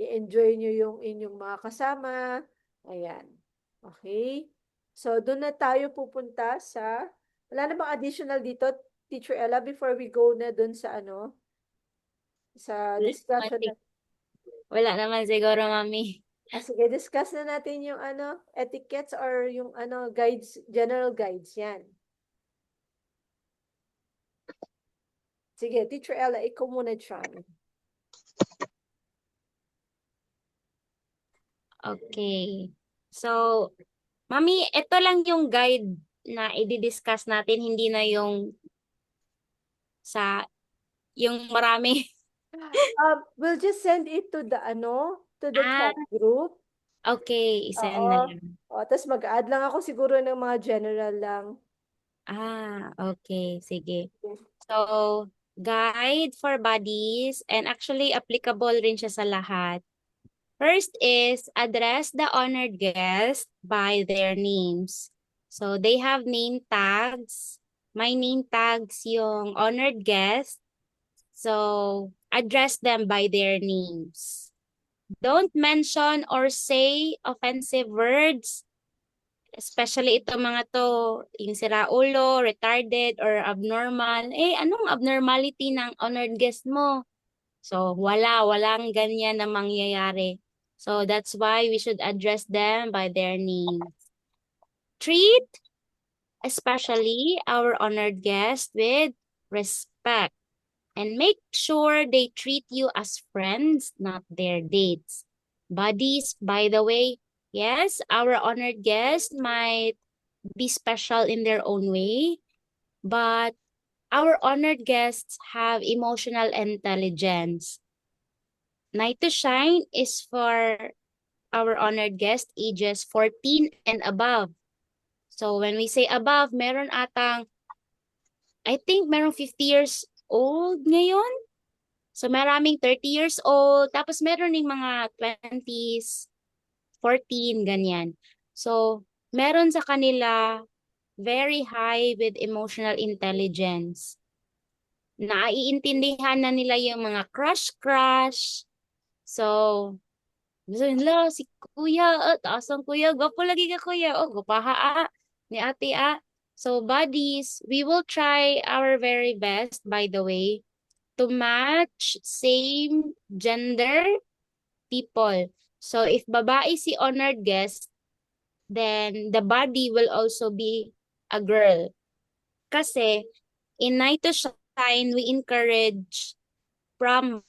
I-enjoy nyo yung inyong mga kasama. Ayan. Okay? So, doon na tayo pupunta sa, wala na bang additional dito, Teacher Ella, before we go na doon sa sa discussion na. Wala naman siguro, Mami. Sige, discuss na natin yung etiquettes or yung guides, general guides yan. Sige, Teacher Ella, ikaw muna dyan. Okay. So, Mami, ito lang yung guide na i-discuss natin, hindi na yung yung marami. We'll just send it to the chat group. Okay, isa na Oo. lang. Tapos mag-add lang ako siguro ng mga general lang. Okay, sige. So, guide for bodies and actually applicable rin siya sa lahat. First is address the honored guest by their names. So they have name tags. My name tags yung honored guest. So address them by their names. Don't mention or say offensive words. Especially ito mga to, yung siraulo, retarded, or abnormal. Anong abnormality ng honored guest mo? So, walang ganyan na mangyayari. So, that's why we should address them by their names. Treat, especially our honored guest, with respect. And make sure they treat you as friends, not their dates. Buddies, by the way, yes, our honored guest might be special in their own way, but our honored guests have emotional intelligence. Night to Shine is for our honored guest ages 14 and above. So when we say above, meron atang, I think meron 50 years old ngayon. So maraming 30 years old, tapos meron ding mga 20s, 14, ganyan. So meron sa kanila very high with emotional intelligence. Naiintindihan na nila yung mga crush. So, gusto nila, si kuya, taas ang kuya, gwapo lagi ka kuya, gwapaha ni ate So, buddies, we will try our very best, by the way, to match same gender people. So, if babae si honored guest, then the buddy will also be a girl. Kasi, in Night to Shine, we encourage prom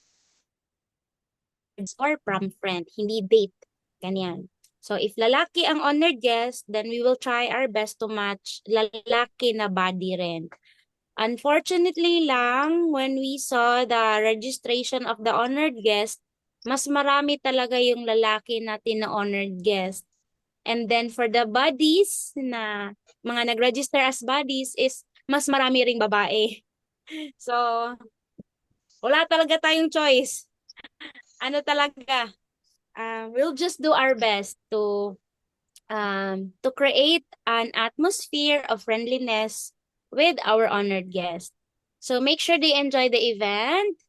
or prom friend, hindi date. Ganyan. So, if lalaki ang honored guest, then we will try our best to match lalaki na body rin. Unfortunately lang, when we saw the registration of the honored guest, mas marami talaga yung lalaki natin na honored guest. And then for the buddies na mga nag-register as buddies is mas marami ring babae. So, wala talaga tayong choice. Ano talaga? We'll just do our best to create an atmosphere of friendliness with our honored guest. So make sure they enjoy the event,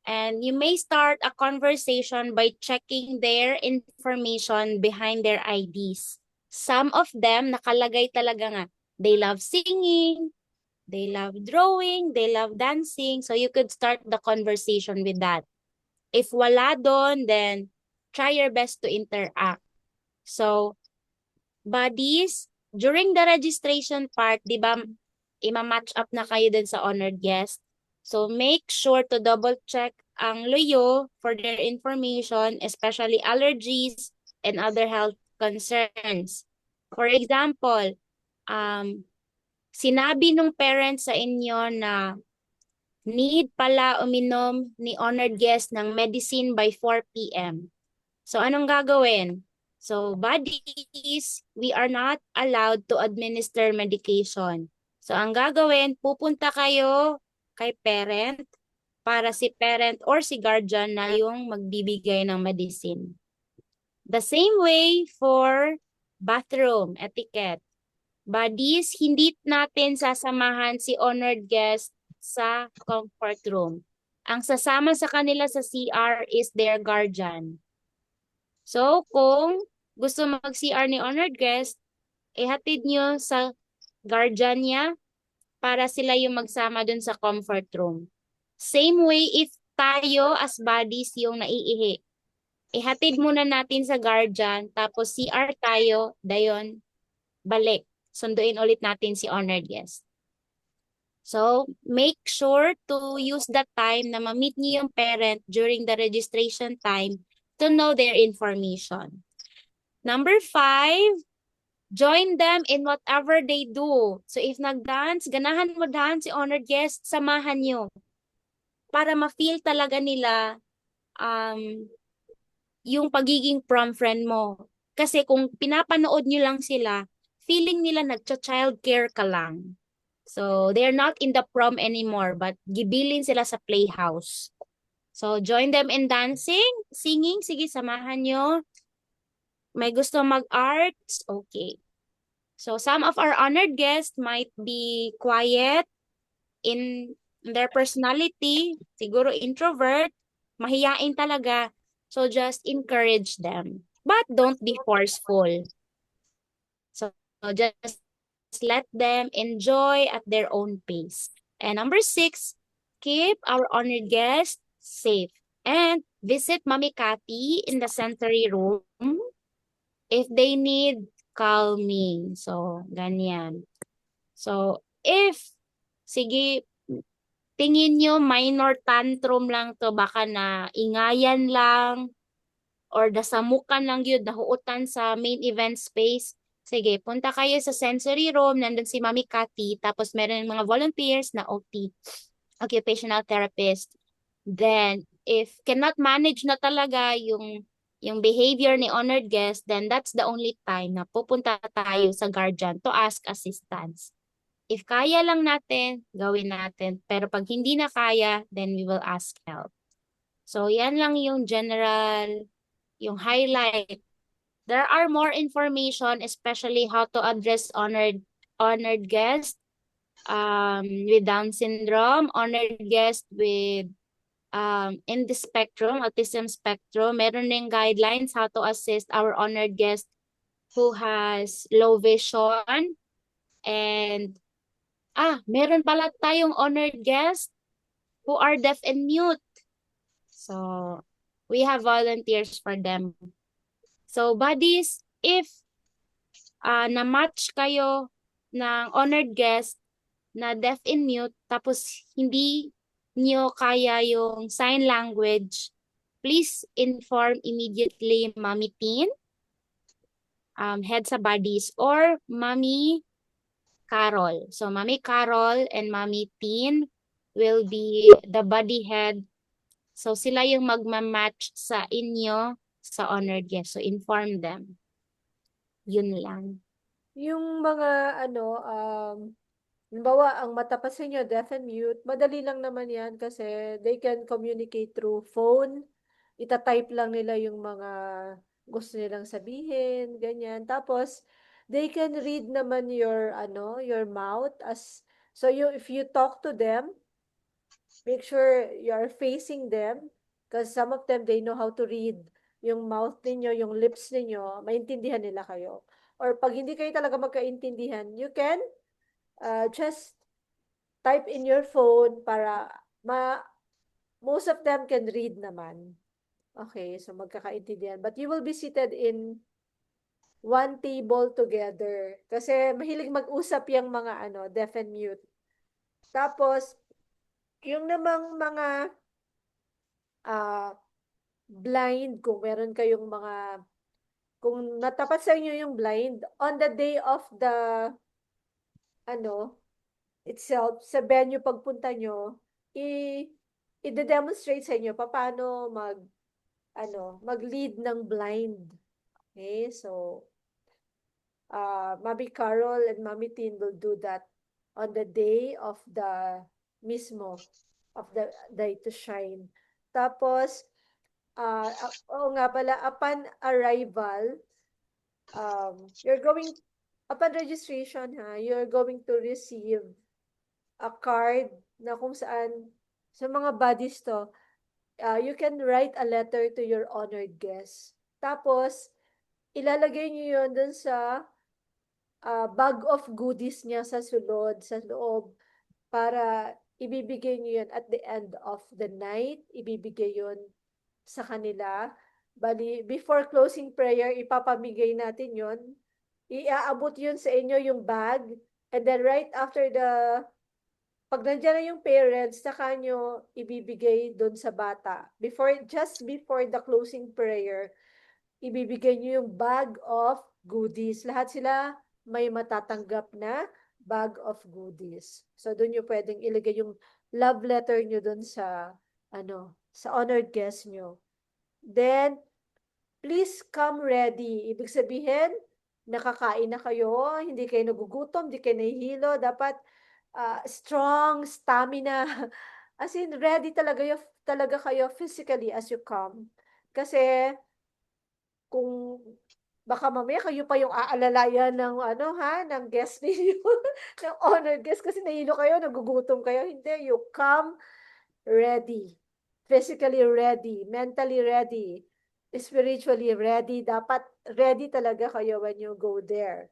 and you may start a conversation by checking their information behind their IDs. Some of them nakalagay talaga nga, they love singing, they love drawing, they love dancing, so you could start the conversation with that. If wala doon, then try your best to interact. So, buddies, during the registration part, di ba, ima-match up na kayo din sa honored guest. So, make sure to double check ang LUYO for their information, especially allergies and other health concerns. For example, sinabi ng parents sa inyo na need pala uminom ni honored guest ng medicine by 4 p.m. So, anong gagawin? So, buddies, we are not allowed to administer medication. So, ang gagawin, pupunta kayo kay parent para si parent or si guardian na yung magbibigay ng medicine. The same way for bathroom etiquette. Buddies, hindi natin sasamahan si honored guest sa comfort room. Ang sasama sa kanila sa CR is their guardian. So, kung gusto mag-CR ni honored guest, ihatid nyo sa guardian niya para sila yung magsama dun sa comfort room. Same way if tayo as buddies yung naiihi. Ihatid muna natin sa guardian, tapos CR tayo, dayon, balik. Sunduin ulit natin si honored guest. So, make sure to use that time na ma-meet niyo yung parent during the registration time to know their information. Number 5, join them in whatever they do. So, if nag-dance, ganahan mo dance si honored guest, samahan nyo. Para ma-feel talaga nila yung pagiging prom friend mo. Kasi kung pinapanood nyo lang sila, feeling nila nagcha-childcare ka lang. So, they're not in the prom anymore, but gibilin sila sa playhouse. So, join them in dancing, singing. Sige, samahan nyo. May gusto mag-arts? Okay. So, some of our honored guests might be quiet in their personality, siguro introvert, mahiyain talaga. So, just encourage them. But don't be forceful. So, just let them enjoy at their own pace. And number 6, keep our honored guests safe. And visit Mami Cathy in the sensory room if they need calming. So, ganyan. So, if, sige, tingin nyo minor tantrum lang to, baka na ingayan lang, or dasamukan lang yun, dahuutan sa main event space, sige, punta kayo sa sensory room, nandun si Mami Cathy, tapos meron mga volunteers na OT, occupational therapist. Then, if cannot manage na talaga yung behavior ni honored guest, then that's the only time na pupunta tayo sa guardian to ask assistance. If kaya lang natin, gawin natin. Pero pag hindi na kaya, then we will ask help. So, yan lang yung general, yung highlight. There are more information, especially how to address honored guests with Down syndrome, honored guests with in the spectrum, autism spectrum. Meron ding guidelines how to assist our honored guest who has low vision. And meron pala tayong honored guest who are deaf and mute. So, we have volunteers for them. So, buddies, if na-match kayo ng honored guest na deaf and mute, tapos hindi nyo kaya yung sign language, please inform immediately Mami Tin, head sa buddies, or Mami Carol. So, Mami Carol and Mami Tin will be the buddy head. So, sila yung magmamatch sa inyo sa honored guest. So, inform them. Yun lang. Yung mga halimbawa, ang mata pa sa inyo, deaf and mute, madali lang naman yan kasi they can communicate through phone. Ita-type lang nila yung mga gusto nilang sabihin, ganyan. Tapos, they can read naman your mouth so if you talk to them, make sure you're facing them because some of them, they know how to read yung mouth ninyo, yung lips ninyo, maintindihan nila kayo. Or pag hindi kayo talaga magkaintindihan, you can just type in your phone para most of them can read naman. Okay, so magkakaintindihan. But you will be seated in one table together. Kasi mahilig mag-usap yung mga deaf and mute. Tapos, yung namang mga blind, kung meron kayong kung natapat sa inyo yung blind, on the day of the itself, sa venue pagpunta nyo, i-demonstrate sa inyo paano mag-lead ng blind. Okay, so Mami Carol and Mami Tin will do that on the day of the mismo of the day to shine. Tapos oo nga pala, upon arrival, upon registration you're going to receive a card na kung saan sa mga buddies to, you can write a letter to your honored guest. Tapos, ilalagay niyo yun dun sa bag of goodies niya sa loob, para ibibigay niyo yun at the end of the night, ibibigay yun sa kanila. Bali, before closing prayer, ipapamigay natin yun. Iaabot yun sa inyo yung bag, and then right after pag nandiyan na yung parents, saka nyo ibibigay doon sa bata. Just before the closing prayer, ibibigay nyo yung bag of goodies. Lahat sila may matatanggap na bag of goodies. So, doon nyo pwedeng ilagay yung love letter nyo doon sa honored guest nyo. Then, please come ready. Ibig sabihin, nakakain na kayo, hindi kayo nagugutom, hindi kayo nahihilo. Dapat strong stamina. As in, ready talaga talaga kayo physically as you come. Kasi kung baka mamaya kayo pa yung aalalayan ng ano ha, ng guest ninyo, ng honored guest kasi nahilo kayo, nagugutom kayo. Hindi, you come ready. Physically ready, mentally ready, spiritually ready. Dapat ready talaga kayo when you go there.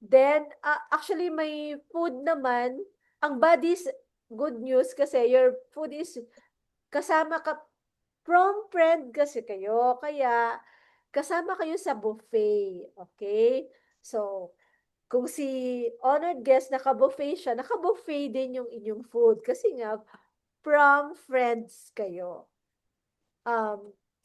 Then, actually, may food naman. Ang buddies, good news kasi your food is kasama ka, from friend kasi kayo. Kaya, kasama kayo sa buffet. Okay? So, kung si honored guest naka-buffet siya, naka-buffet din yung inyong food. Kasi nga, from friends kayo.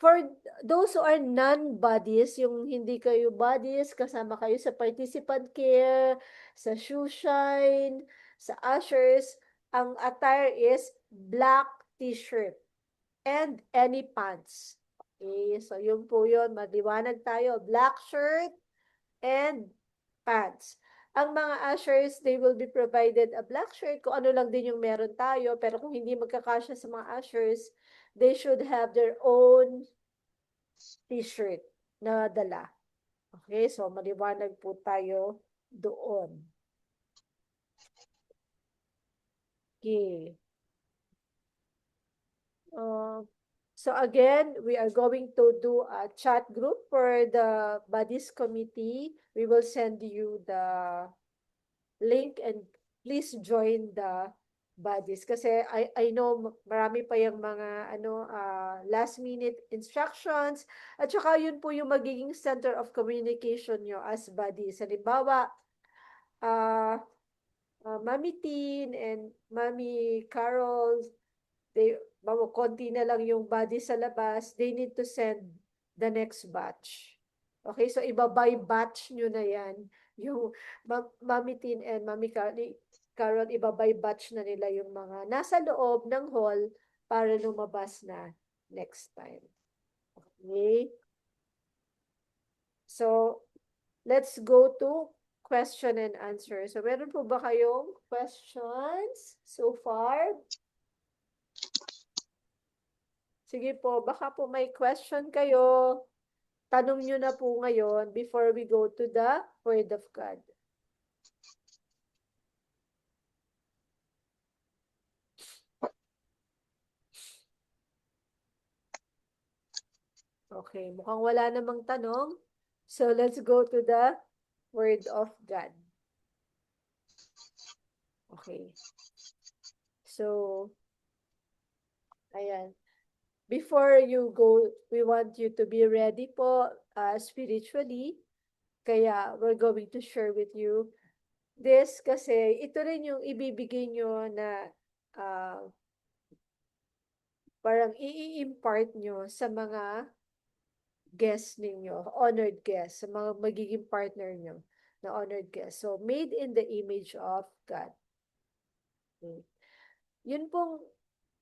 For those who are non-buddies, yung hindi kayo buddies, kasama kayo sa participant care, sa shoe shine, sa ushers, ang attire is black t-shirt and any pants. Okay, so yun po yun, maliwanag tayo, black shirt and pants. Ang mga ushers, they will be provided a black shirt, kung ano lang din yung meron tayo, pero kung hindi magkakasya sa mga ushers, they should have their own t-shirt na dala. Okay, so maliwanag po tayo doon. Okay. So again, we are going to do a chat group for the buddies committee. We will send you the link and please join the buddies kasi I know marami pa yung mga last minute instructions at saka yun po yung magiging center of communication nyo as buddies. Halimbawa, Mami Tin and Mami Carol, konti na lang yung buddies sa labas, they need to send the next batch. Okay, so iba-by batch nyo na yan. Yung Mami Tin and Mami Carol, iba-by batch na nila yung mga nasa loob ng hall para lumabas na next time. Okay? So, let's go to question and answer. So, meron po ba kayong questions so far? Sige po, baka po may question kayo. Tanong nyo na po ngayon before we go to the Word of God. Okay, mukhang wala namang tanong. So, let's go to the Word of God. Okay. So, ayan. Before you go, we want you to be ready po spiritually. Kaya we're going to share with you this kasi ito rin yung ibibigay nyo na parang i-impart nyo sa mga guests ninyo, honored guests, sa mga magiging partner nyo na honored guests. So, made in the image of God. Okay. Yun pong,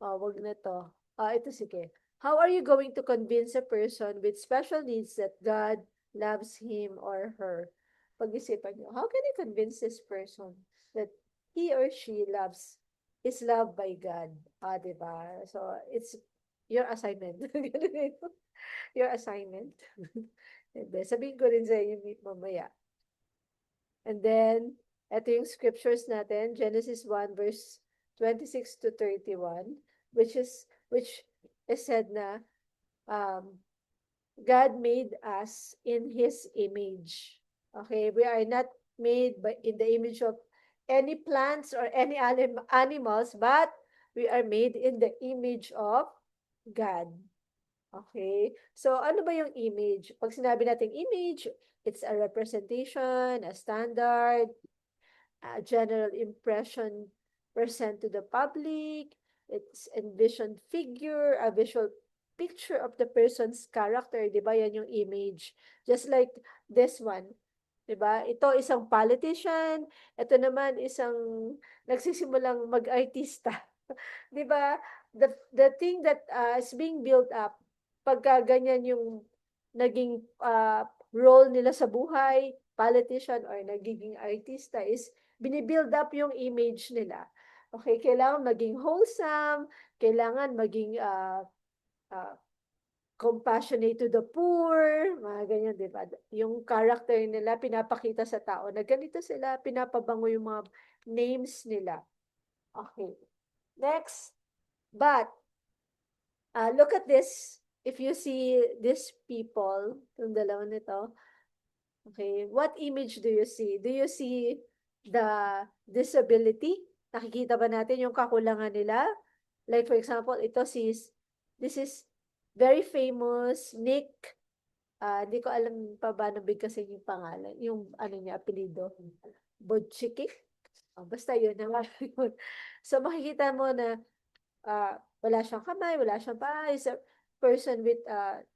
wag na to. Ito sige. How are you going to convince a person with special needs that God loves him or her? Pag-isipan nyo, how can you convince this person that he or she is loved by God? Diba? So, it's your assignment. Your assignment. And then, sabihin ko rin sa inyo mamaya. And then, ito yung scriptures natin, Genesis 1 verse 26 to 31, which is said na God made us in His image. Okay, we are not made in the image of any plants or any animals, but we are made in the image of God. Okay, so ano ba yung image? Pag sinabi natin image, it's a representation, a standard, a general impression present to the public. It's envisioned figure, a visual picture of the person's character, di ba? Yan yung image. Just like this one, di ba? Ito isang politician, ito naman isang nagsisimulang mag-artista. Di ba? The thing that is being built up, pagka ganyan yung naging role nila sa buhay, politician or nagiging artista, is binibuild up yung image nila. Okay, kailangan maging wholesome, kailangan maging compassionate to the poor, mga ganyan, di ba? Yung character nila, pinapakita sa tao na ganito sila, pinapabango yung mga names nila. Okay. Next, but, look at this. If you see these people, yung dalawa nito, okay, what image do you see? Do you see the disability? Nakikita ba natin yung kakulangan nila? Like for example, this is very famous Nick. Hindi ko alam pa ba nabigkasin yung pangalan, yung ano niya, apelido. Bodchikik. Basta yun, naman yun. So makikita mo na wala siyang kamay, wala siyang paa. He's a person with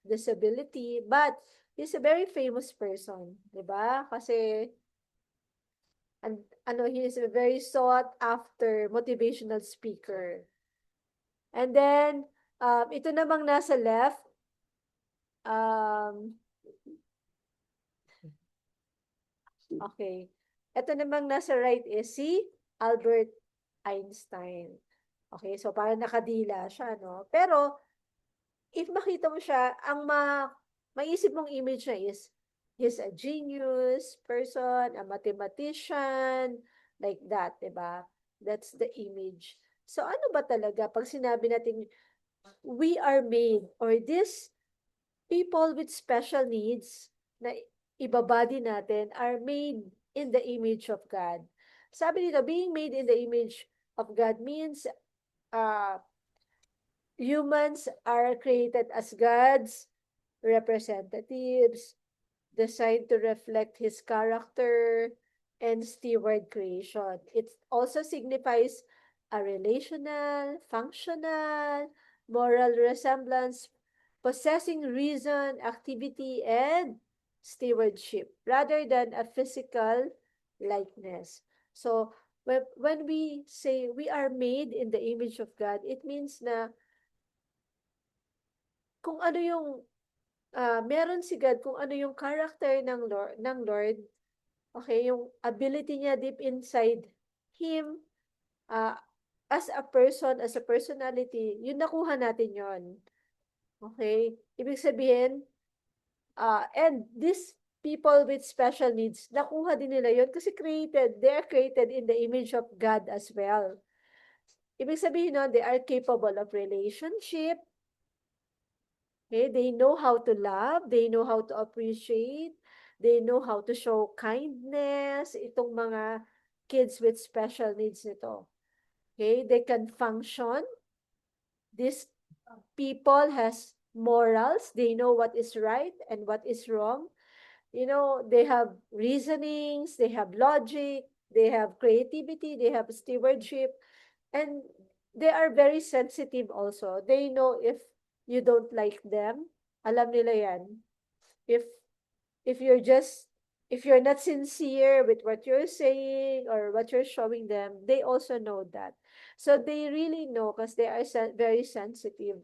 disability, but he's a very famous person, di ba? Kasi he is a very sought after motivational speaker. And then ito namang nasa left, okay. Ito namang nasa right is si Albert Einstein. Okay, so parang nakadila siya, no? Pero if makita mo siya, ang maisip mong image na is he's a genius person, a mathematician, like that, diba? That's the image. So ano ba talaga pag sinabi natin we are made, or these people with special needs na ibabody natin are made in the image of God. Sabi dito, being made in the image of God means humans are created as God's representatives, designed to reflect His character and steward creation. It also signifies a relational, functional, moral resemblance, possessing reason, activity, and stewardship, rather than a physical likeness. So, when we say we are made in the image of God, it means na kung ano yung meron si God kung ano yung character ng Lord, okay, yung ability niya deep inside him, as a person, as a personality, yun nakuha natin yon. Okay? Ibig sabihin, and these people with special needs, nakuha din nila yon kasi they are created in the image of God as well. Ibig sabihin nun, they are capable of relationship. Okay, they know how to love, they know how to appreciate, they know how to show kindness, itong mga kids with special needs nito. Okay, they can function. These people has morals, they know what is right and what is wrong. You know, they have reasonings, they have logic, they have creativity, they have stewardship, and they are very sensitive also. They know if you don't like them, alam nila yan. If you're not sincere with what you're saying or what you're showing them, they also know that. So they really know because they are very sensitive,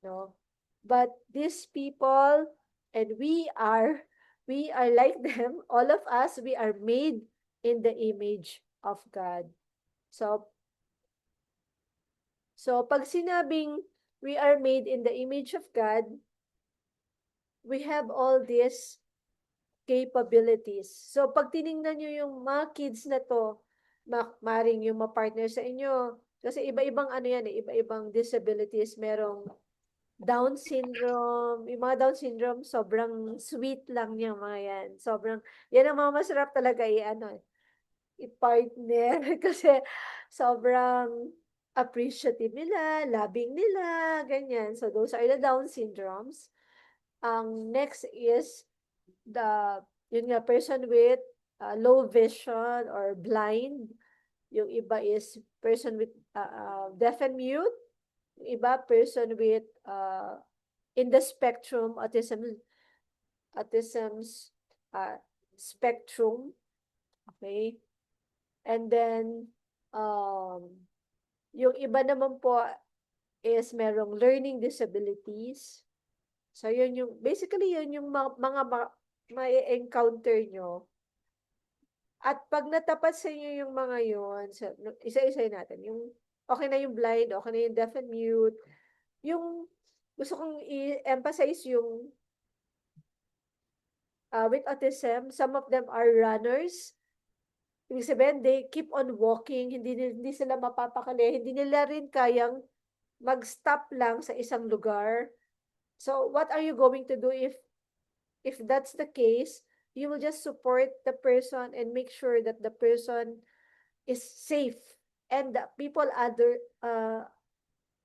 no? But these people, and we are like them, all of us, we are made in the image of God. So pag sinabing we are made in the image of God, we have all these capabilities. So pag tiningnan nyo yung mga kids na to, maring yung ma-partner sa inyo, kasi iba-ibang ano yan iba-ibang disabilities, merong Down syndrome, yung mga Down syndrome, sobrang sweet lang yung mga yan. Yan ang mga masarap talaga i-partner kasi sobrang appreciative nila, loving nila, ganyan. So those are the Down syndromes. Ang next is yun nga, person with low vision or blind. Yung iba is person with deaf and mute. Yung iba, person with in the spectrum, autism's spectrum. Okay? And then, yung iba naman po is merong learning disabilities. So, basically, yun yung mga ma-encounter nyo At pag natapat sa inyo yung mga yon, isa-isahin natin. Yung okay na yung blind, okay na yung deaf and mute. Yung gusto kong i-emphasize yung with autism, some of them are runners. Ibig sabihin, they keep on walking, hindi sila mapapakali, hindi nila rin kayang mag-stop lang sa isang lugar. So, what are you going to do if that's the case? You will just support the person and make sure that the person is safe and the people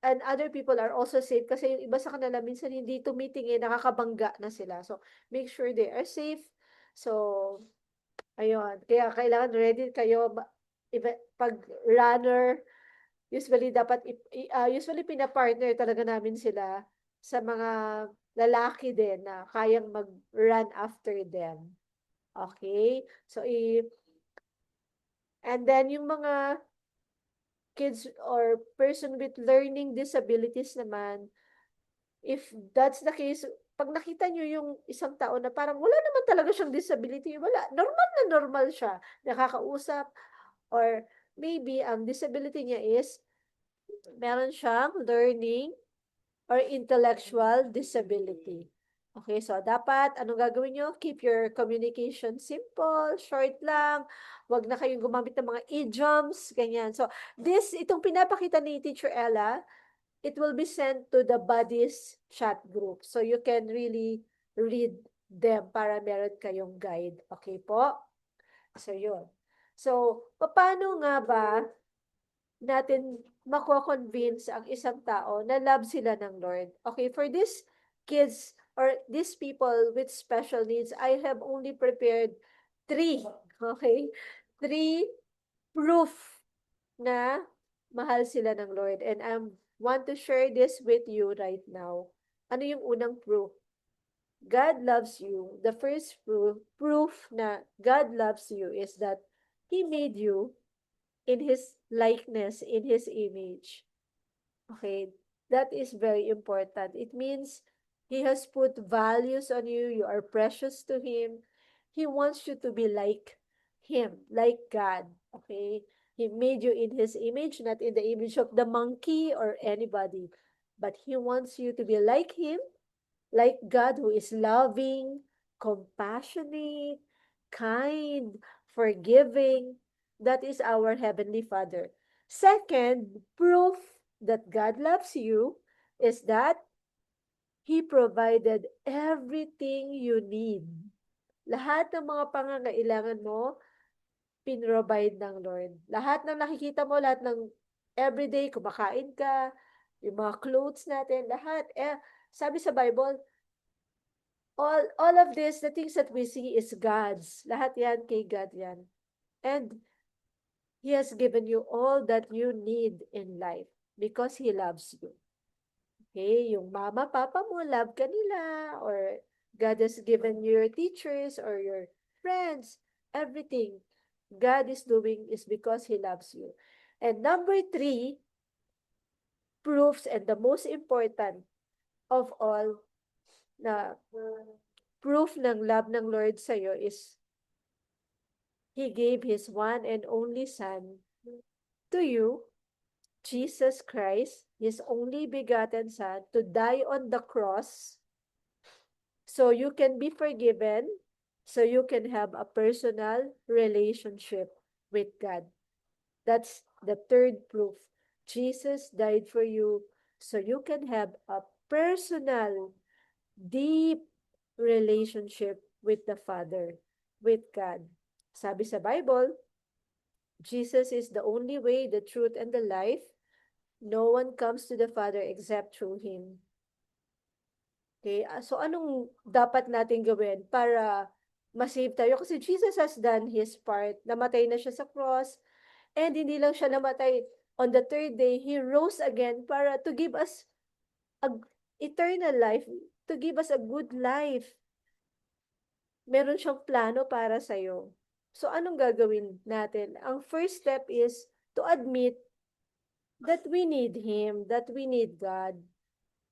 other people are also safe kasi yung iba sa kanila minsan hindi tumitingin, nakakabangga na sila. So, make sure they are safe. So, ayun. Kaya kailangan ready kayo pag runner, usually dapat usually pina-partner talaga namin sila sa mga lalaki din na kayang mag-run after them. Okay? So, and then yung mga kids or person with learning disabilities naman, if that's the case, pag nakita nyo yung isang tao na parang wala naman talaga siyang disability, wala, normal na normal siya, nakakausap, or maybe ang disability niya is meron siyang learning or intellectual disability. Okay, so dapat, anong gagawin nyo? Keep your communication simple, short lang. Huwag na kayong gumamit ng mga idioms, ganyan. So, itong pinapakita ni Teacher Ella, it will be sent to the buddies chat group. So, you can really read them para meron kayong guide. Okay po? So, yun. So, paano nga ba natin mako-convince ang isang tao na love sila ng Lord? Okay, for these kids or these people with special needs, I have only prepared 3. Okay? 3 proof na mahal sila ng Lord. And I want to share this with you right now. Ano yung unang proof? God loves you. The first proof na God loves you is that He made you in His likeness, in His image. Okay, that is very important. It means He has put values on you. You are precious to Him. He wants you to be like Him, like God. Okay, He made you in His image, not in the image of the monkey or anybody. But He wants you to be like Him, like God, who is loving, compassionate, kind, forgiving. That is our Heavenly Father. Second, proof that God loves you is that He provided everything you need. Lahat ng mga pangangailangan mo, pinrovide ng Lord. Lahat ng nakikita mo, lahat ng everyday, kumakain ka, yung mga clothes natin, lahat. Sabi sa Bible, all of this, the things that we see is God's. Lahat yan, kay God yan. And He has given you all that you need in life because He loves you. Okay, yung mama, papa mo, love ka nila, or God has given you your teachers or your friends, everything God is doing is because He loves you. And number 3, proofs, and the most important of all, na proof ng love ng Lord sa'yo is He gave His one and only Son to you, Jesus Christ, His only begotten Son, to die on the cross so you can be forgiven, so you can have a personal relationship with God. That's the third proof. Jesus died for you so you can have a personal, deep relationship with the Father, with God. Sabi sa Bible, Jesus is the only way, the truth, and the life. No one comes to the Father except through Him. Okay, so anong dapat natin gawin para masave tayo? Kasi Jesus has done His part. Namatay na siya sa cross. And hindi lang siya namatay. On the third day, He rose again para to give us an eternal life, to give us a good life. Meron siyang plano para sa'yo. So, anong gagawin natin? Ang first step is to admit that we need Him, that we need God.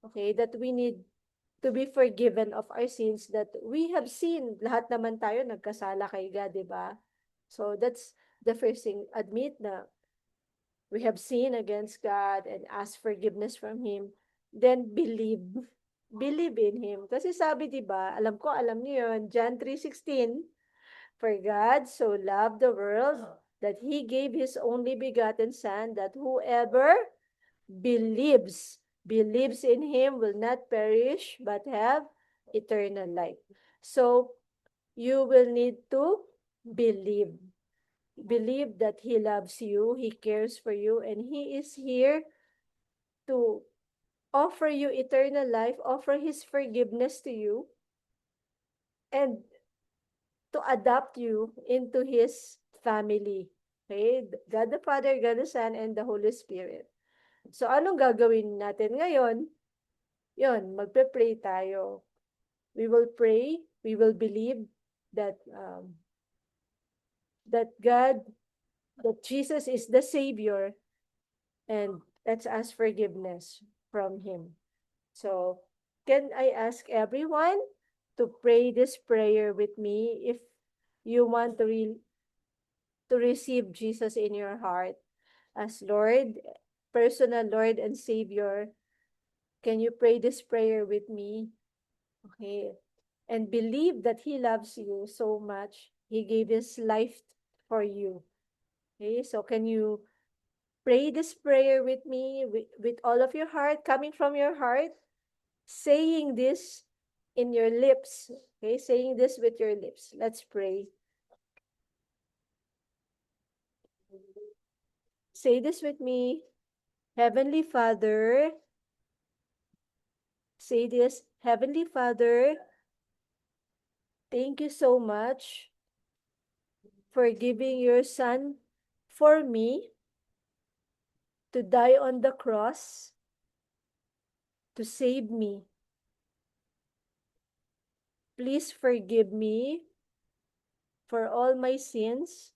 Okay? That we need to be forgiven of our sins that we have sinned. Lahat naman tayo nagkasala kay God, di ba? So that's the first thing. Admit na we have sinned against God and ask forgiveness from Him. Then believe. Believe in Him. Kasi sabi, di ba, alam ko, alam niyo yun, John 3:16, for God so loved the world that He gave His only begotten Son, that whoever believes in Him will not perish, but have eternal life. So, you will need to believe. Believe that He loves you, He cares for you, and He is here to offer you eternal life, offer His forgiveness to you, and to adopt you into His family. Okay? God the Father, God the Son, and the Holy Spirit. So, anong gagawin natin ngayon? Yun, magpe-pray tayo. We will pray, we will believe that that God, that Jesus is the Savior, and let's ask forgiveness from Him. So, can I ask everyone to pray this prayer with me if you want to receive Jesus in your heart as Lord, personal Lord and Savior? Can you pray this prayer with me? Okay. And believe that He loves you so much. He gave His life for you. Okay. So can you pray this prayer with me with all of your heart, coming from your heart, saying this in your lips. Okay. Saying this with your lips. Let's pray. Say this with me. Heavenly Father, say this. Heavenly Father, thank you so much for giving your Son for me to die on the cross to save me. Please forgive me for all my sins.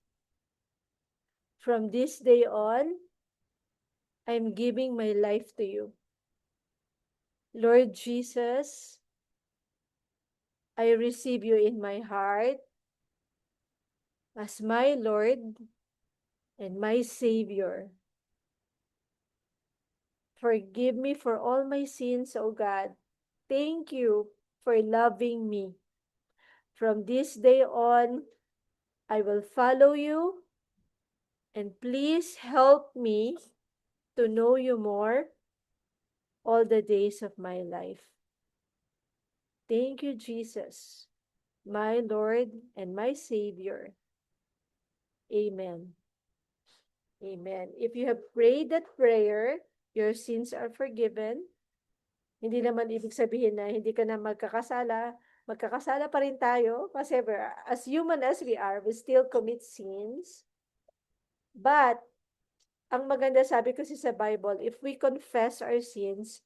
From this day on, I'm giving my life to you. Lord Jesus, I receive you in my heart as my Lord and my Savior. Forgive me for all my sins, O God. Thank you for loving me. From this day on, I will follow you, and please help me to know you more all the days of my life. Thank you, Jesus, my Lord and my Savior. Amen. Amen. If you have prayed that prayer, your sins are forgiven. Hindi naman ibig sabihin na hindi ka na magkakasala. Magkakasala pa rin tayo kasi as human as we are, we still commit sins. But, ang maganda sabi kasi sa Bible, if we confess our sins,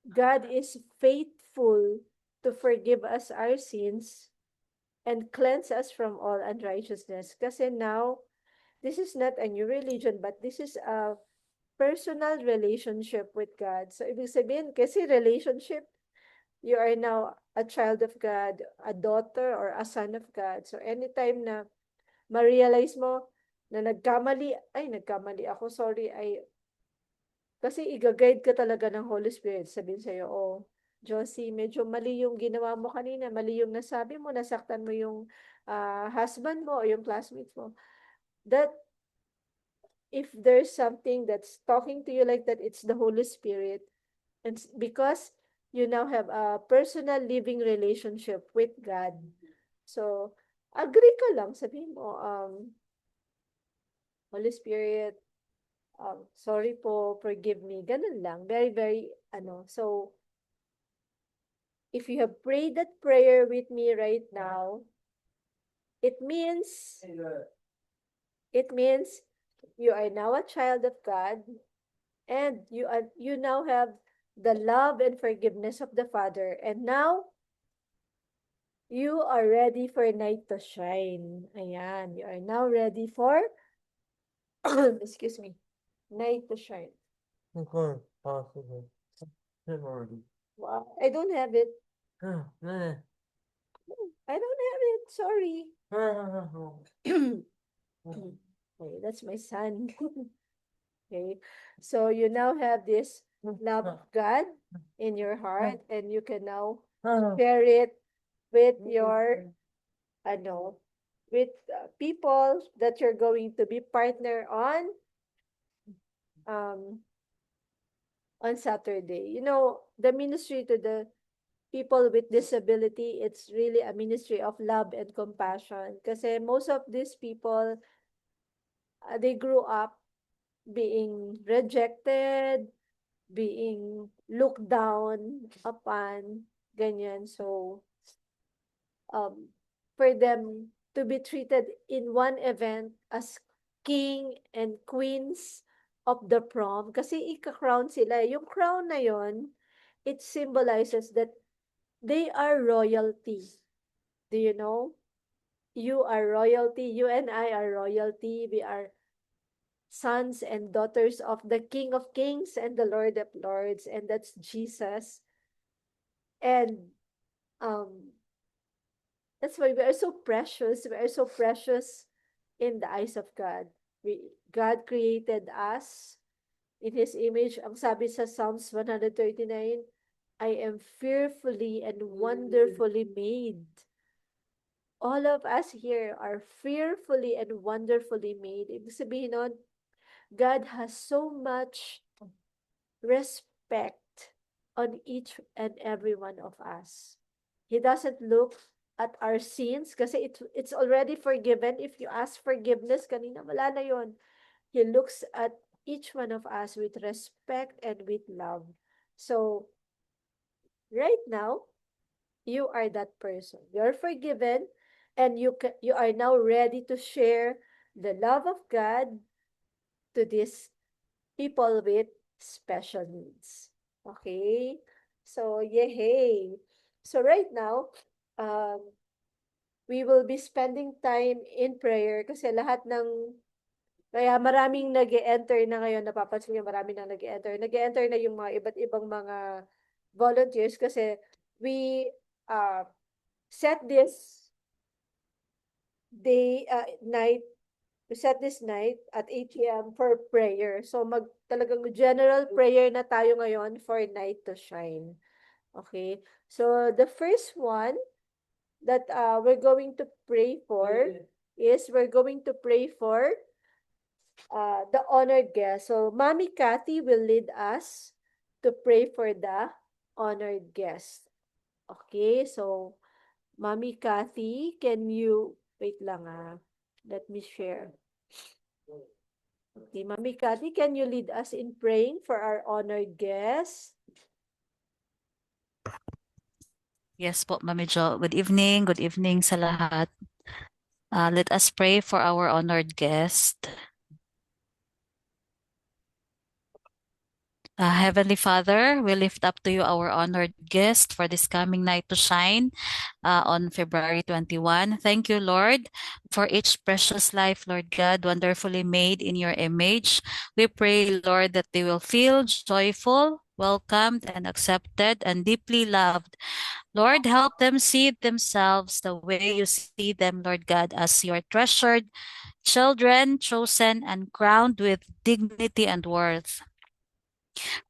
God is faithful to forgive us our sins and cleanse us from all unrighteousness. Kasi now, this is not a new religion, but this is a personal relationship with God. So, ibig sabihin, kasi relationship, you are now a child of God, a daughter or a son of God. So, anytime na ma-realize mo na nagkamali ako, sorry, kasi i-guide ka talaga ng Holy Spirit. Sabihin sa'yo, oh, Josie, medyo mali yung ginawa mo kanina, mali yung nasabi mo, nasaktan mo yung husband mo o yung classmates mo. That, if there's something that's talking to you like that, it's the Holy Spirit. And because you now have a personal living relationship with God. So, agree ka lang, sabihin mo, Holy Spirit, sorry po, forgive me. Ganun lang. Very, very, So, if you have prayed that prayer with me right now, it means you are now a child of God, and you now have the love and forgiveness of the Father, and now you are ready for night to shine. Ayan, you are now ready for excuse me, night to shine. Okay, possible. Already. Wow, I don't have it. I don't have it. Sorry. Okay. Okay, that's my son. Okay, so you now have this love of God in your heart, and you can now share it with your, ano, with people that you're going to be partner um, on Saturday. You know, the ministry to the people with disability, it's really a ministry of love and compassion. Kasi most of these people, they grew up being rejected, being looked down upon, ganyan. So, for them to be treated in one event as king and queens of the prom, kasi ika-crown sila. Yung crown na yon, it symbolizes that they are royalty. Do you know? You are royalty. You and I are royalty. We are sons and daughters of the King of Kings and the Lord of Lords, and that's Jesus. And um, that's why we are so precious. We are so precious in the eyes of God. God created us in His image. Ang sabi sa Psalms 139, I am fearfully and wonderfully made. All of us here are fearfully and wonderfully made. Ibig sabihin nun, God has so much respect on each and every one of us. He doesn't look at our sins kasi it's already forgiven. If you ask forgiveness, kanina wala na yun. He looks at each one of us with respect and with love. So, right now, you are that person. You're forgiven, and you are now ready to share the love of God to these people with special needs. Okay? So, yay! So, right now, we will be spending time in prayer kasi kaya maraming nag-enter na ngayon, napapansin niyo maraming na nag-enter. Nag-enter na yung mga iba't ibang mga volunteers kasi we set this night at 8 p.m. for prayer. So talagang general prayer na tayo ngayon for Night to Shine. Okay? So the first one that we're going to pray for is we're going to pray for the honored guest. So Mommy Kathy will lead us to pray for the honored guest. Okay? So Mommy Kathy, can you wait lang let me share. Okay, Mommy Kathy, can you lead us in praying for our honored guest? Yes po, Mami Jo. Good evening. Good evening sa lahat. Let us pray for our honored guest. Heavenly Father, we lift up to you our honored guest for this coming Night to Shine on February 21. Thank you, Lord, for each precious life, Lord God, wonderfully made in your image. We pray, Lord, that they will feel joyful, welcomed, and accepted, and deeply loved. Lord, help them see themselves the way you see them, Lord God, as your treasured children, chosen and crowned with dignity and worth.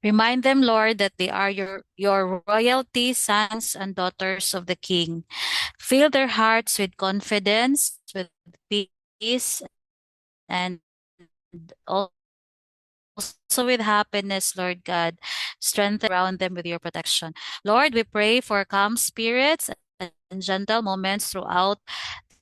Remind them, Lord, that they are your royalty, sons and daughters of the King. Fill their hearts with confidence, with peace, and also with happiness, Lord God. Strengthen around them with your protection. Lord, we pray for calm spirits and gentle moments throughout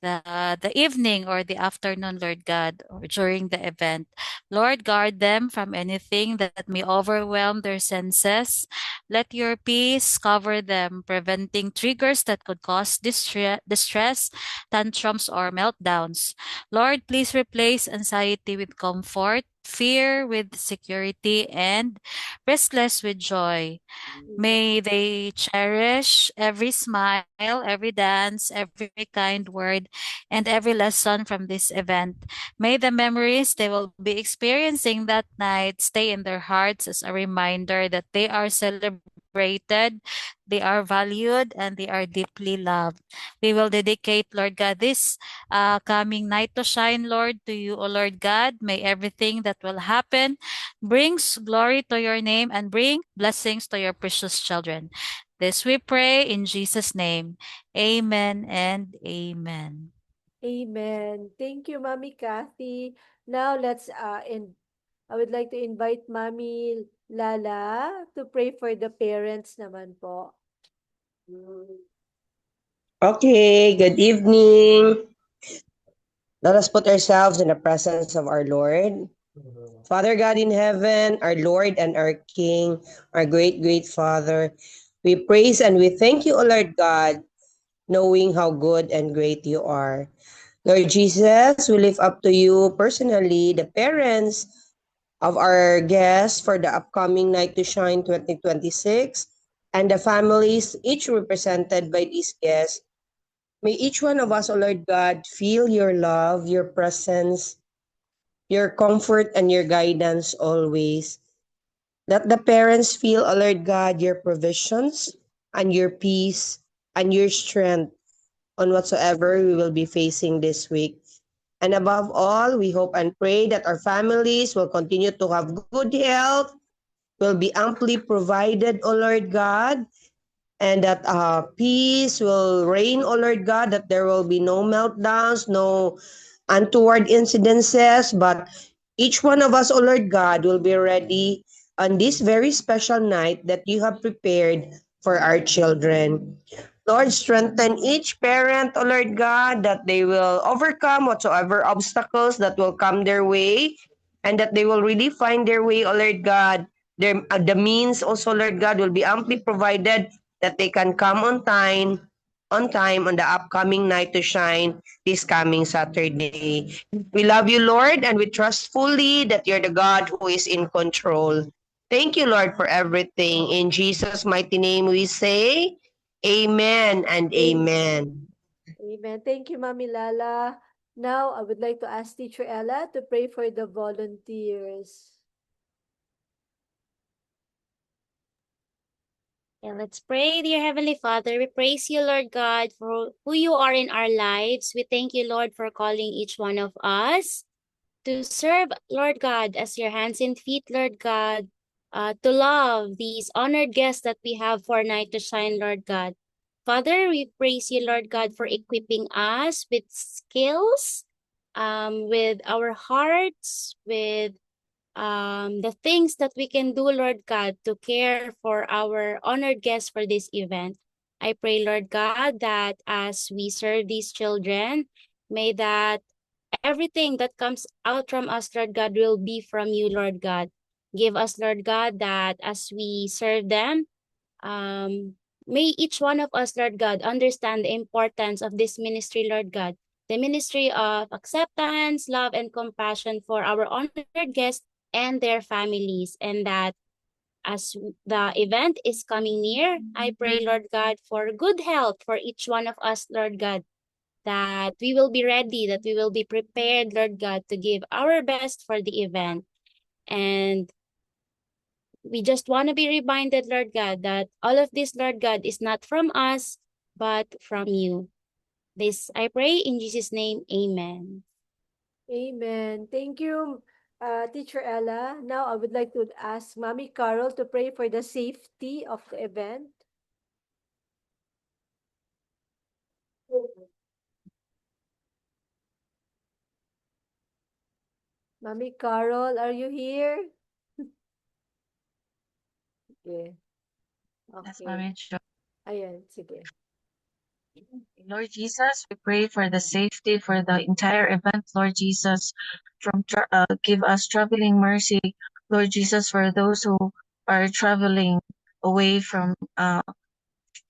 the evening or the afternoon, Lord God, or during the event. Lord, guard them from anything that may overwhelm their senses. Let your peace cover them, preventing triggers that could cause distress, tantrums, or meltdowns. Lord, please replace anxiety with comfort, fear with security, and restless with joy. May they cherish every smile, every dance, every kind word, and every lesson from this event. May the memories they will be experiencing that night stay in their hearts as a reminder that they are celebrated celebrated, they are valued, and they are deeply loved. We will dedicate, Lord God, this coming night to shine, Lord, to you, O Lord God. May everything that will happen brings glory to your name and bring blessings to your precious children. This we pray in Jesus' name. Amen and amen. Amen. Thank you, Mommy Kathy. Now let's I would like to invite Mommy Lala to pray for the parents naman po. Okay, good evening. Let us put ourselves in the presence of our Lord. Father God in heaven, our Lord and our King, our great, great Father, we praise and we thank you, O Lord God, knowing how good and great you are. Lord Jesus, we lift up to you personally the parents of our guests for the upcoming Night to Shine 2026 and the families, each represented by these guests. May each one of us, O Lord God, feel your love, your presence, your comfort, and your guidance always. Let the parents feel, O Lord God, your provisions and your peace and your strength on whatsoever we will be facing this week. And above all, we hope and pray that our families will continue to have good health, will be amply provided, O Lord God, and that peace will reign, O Lord God, that there will be no meltdowns, no untoward incidences, but each one of us, O Lord God, will be ready on this very special night that you have prepared for our children. Lord, strengthen each parent, O Lord God, that they will overcome whatsoever obstacles that will come their way, and that they will really find their way, O Lord God. The means also, Lord God, will be amply provided that they can come on time on the upcoming Night to Shine this coming Saturday. We love you, Lord, and we trust fully that you're the God who is in control. Thank you, Lord, for everything. In Jesus' mighty name we say, Amen and amen. Amen. Thank you, Mommy Lala. Now I would like to ask Teacher Ella to pray for the volunteers. Yeah, let's pray. Dear Heavenly Father, we praise you, Lord God, for who you are in our lives. We thank you, Lord, for calling each one of us to serve, Lord God, as your hands and feet, Lord God, to love these honored guests that we have for Night to Shine, Lord God. Father, we praise you, Lord God, for equipping us with skills, with our hearts, with the things that we can do, Lord God, to care for our honored guests for this event. I pray, Lord God, that as we serve these children, may that everything that comes out from us, Lord God, will be from you, Lord God. Give us, Lord God, that as we serve them, may each one of us, Lord God, understand the importance of this ministry, Lord God. The ministry of acceptance, love, and compassion for our honored guests and their families. And that as the event is coming near, I pray, Lord God, for good health for each one of us, Lord God, that we will be ready, that we will be prepared, Lord God, to give our best for the event. And we just want to be reminded, Lord God, that all of this, Lord God, is not from us, but from you. This I pray in Jesus' name, amen. Amen. Thank you, Teacher Ella. Now I would like to ask Mommy Carol to pray for the safety of the event. Mommy Carol, are you here? Okay. Yes, Okay. Mami Jo. Ayan, sige. Lord Jesus, we pray for the safety for the entire event, Lord Jesus, give us traveling mercy, Lord Jesus, for those who are traveling away from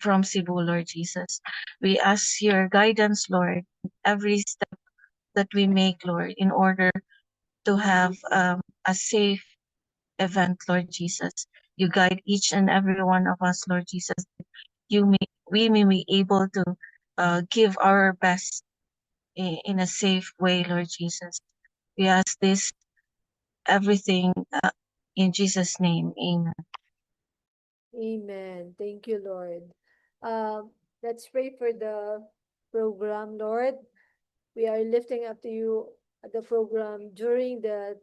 Cebu, Lord Jesus. We ask your guidance, Lord, every step that we make, Lord, in order to have a safe event, Lord Jesus. You guide each and every one of us, Lord Jesus. We may be able to give our best in a safe way, Lord Jesus. We ask this everything in Jesus' name. Amen. Amen. Thank you, Lord. Let's pray for the program, Lord. We are lifting up to you the program during the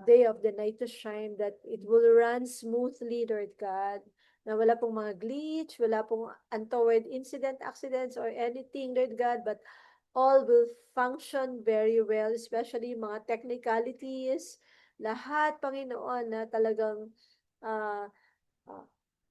day of the night to shine, that it will run smoothly, Lord God. Na wala pong mga glitch, wala pong untoward incident, accidents, or anything, Lord God, but all will function very well, especially mga technicalities, lahat, Panginoon, na talagang uh,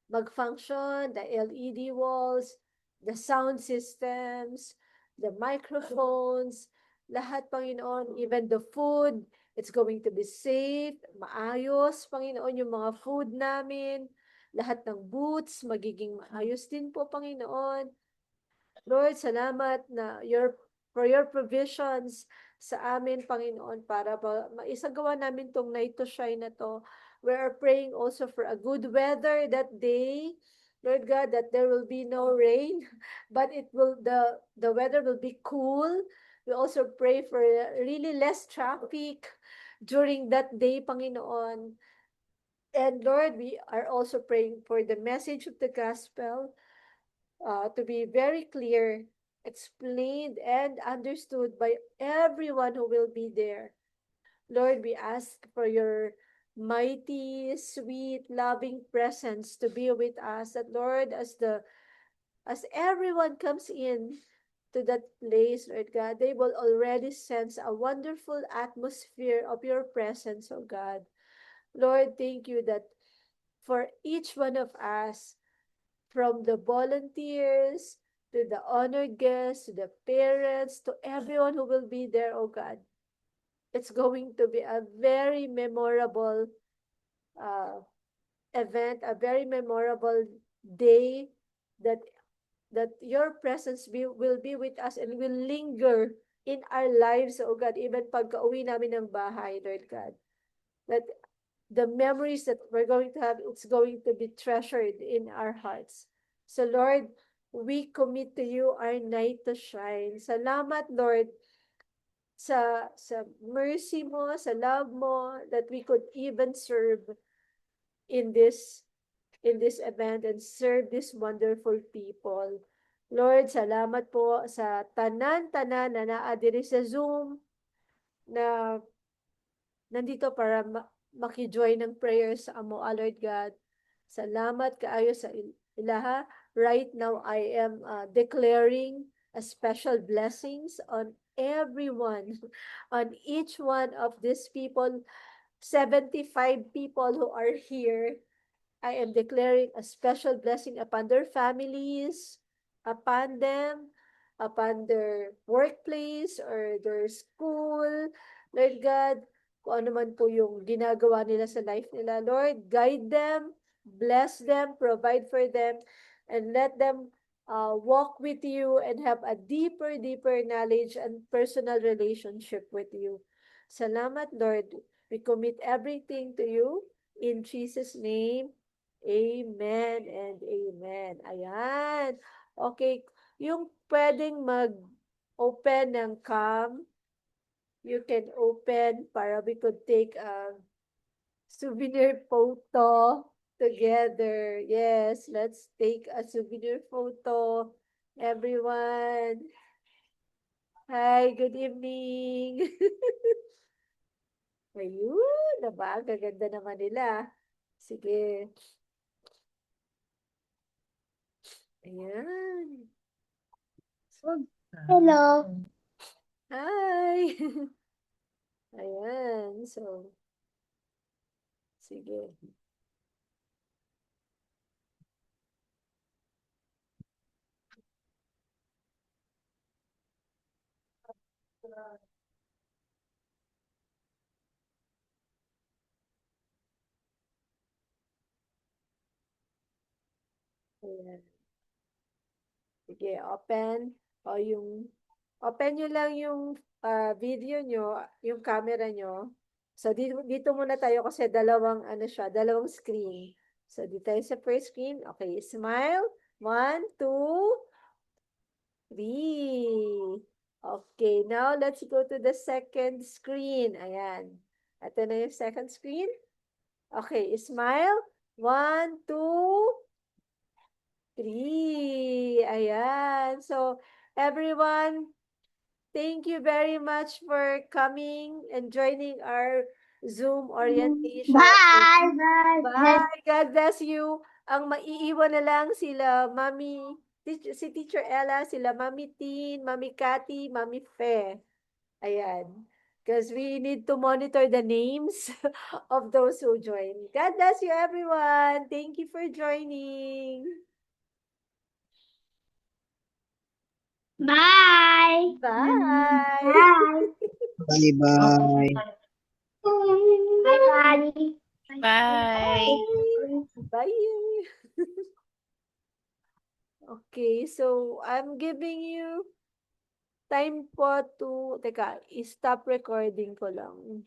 mag-function, the LED walls, the sound systems, the microphones, lahat, Panginoon, even the food, it's going to be safe, maayos, Panginoon, yung mga food namin, lahat ng booths, magiging maayos din po, Panginoon. Lord, salamat na for your provisions sa amin, Panginoon, para maisagawa namin tong night to shine na to. We are praying also for a good weather that day. Lord God, that there will be no rain, but the weather will be cool. We also pray for really less traffic during that day, Panginoon. And Lord, we are also praying for the message of the gospel to be very clear, explained, and understood by everyone who will be there. Lord, we ask for your mighty, sweet, loving presence to be with us. That Lord, as everyone comes in to that place, Lord God, they will already sense a wonderful atmosphere of your presence, oh God. Lord, thank you that for each one of us, from the volunteers to the honored guests, to the parents, to everyone who will be there, oh God. It's going to be a very memorable event, a very memorable day that your presence will be with us and will linger in our lives, oh God, even pagka-uwi namin ng bahay, Lord God. That the memories that we're going to have, it's going to be treasured in our hearts. So Lord, we commit to you our night to shine. Salamat, Lord, sa mercy mo, sa love mo, that we could even serve in this event and serve these wonderful people. Lord, salamat po sa tanan-tanan na naadiri sa Zoom na nandito para makijoin ng prayers sa amo, Lord God. Salamat kaayo sa ilaha. Right now, I am declaring a special blessings on everyone, on each one of these people, 75 people who are here. I am declaring a special blessing upon their families, upon them, upon their workplace or their school. Lord God, kung ano man po yung ginagawa nila sa life nila, Lord, guide them, bless them, provide for them, and let them walk with you and have a deeper knowledge and personal relationship with you. Salamat, Lord. We commit everything to you in Jesus' name. Amen and amen. Ayan. Okay. Yung pwedeng mag-open ng cam, you can open para we could take a souvenir photo together. Yes, let's take a souvenir photo. Everyone. Hi, good evening. Ayun, diba? Gaganda naman nila. Sige. Ayan. Hello. Hi! Ayan. So, sige. Ayan. Sige, open. O open nyo lang yung video nyo, yung camera nyo. So, dito muna tayo kasi dalawang screen. So, dito tayo sa first screen. Okay, smile. 1, 2, 3. Okay, now let's go to the second screen. Ayan. Ito na yung second screen. Okay, smile. 1, 2, 3. Ayan. So, everyone, thank you very much for coming and joining our Zoom orientation. Bye. Bye. God bless you. Ang maiiwan na lang sila Mami, si Teacher Ella, sila Mami Tin, Mami Cathy, Mami Fe. Ayan. Because we need to monitor the names of those who join. God bless you, everyone. Thank you for joining. Bye. Bye. Bye-bye. Bye. Bye. Bye. Okay, so I'm giving you time po to, teka, i-stop recording ko lang.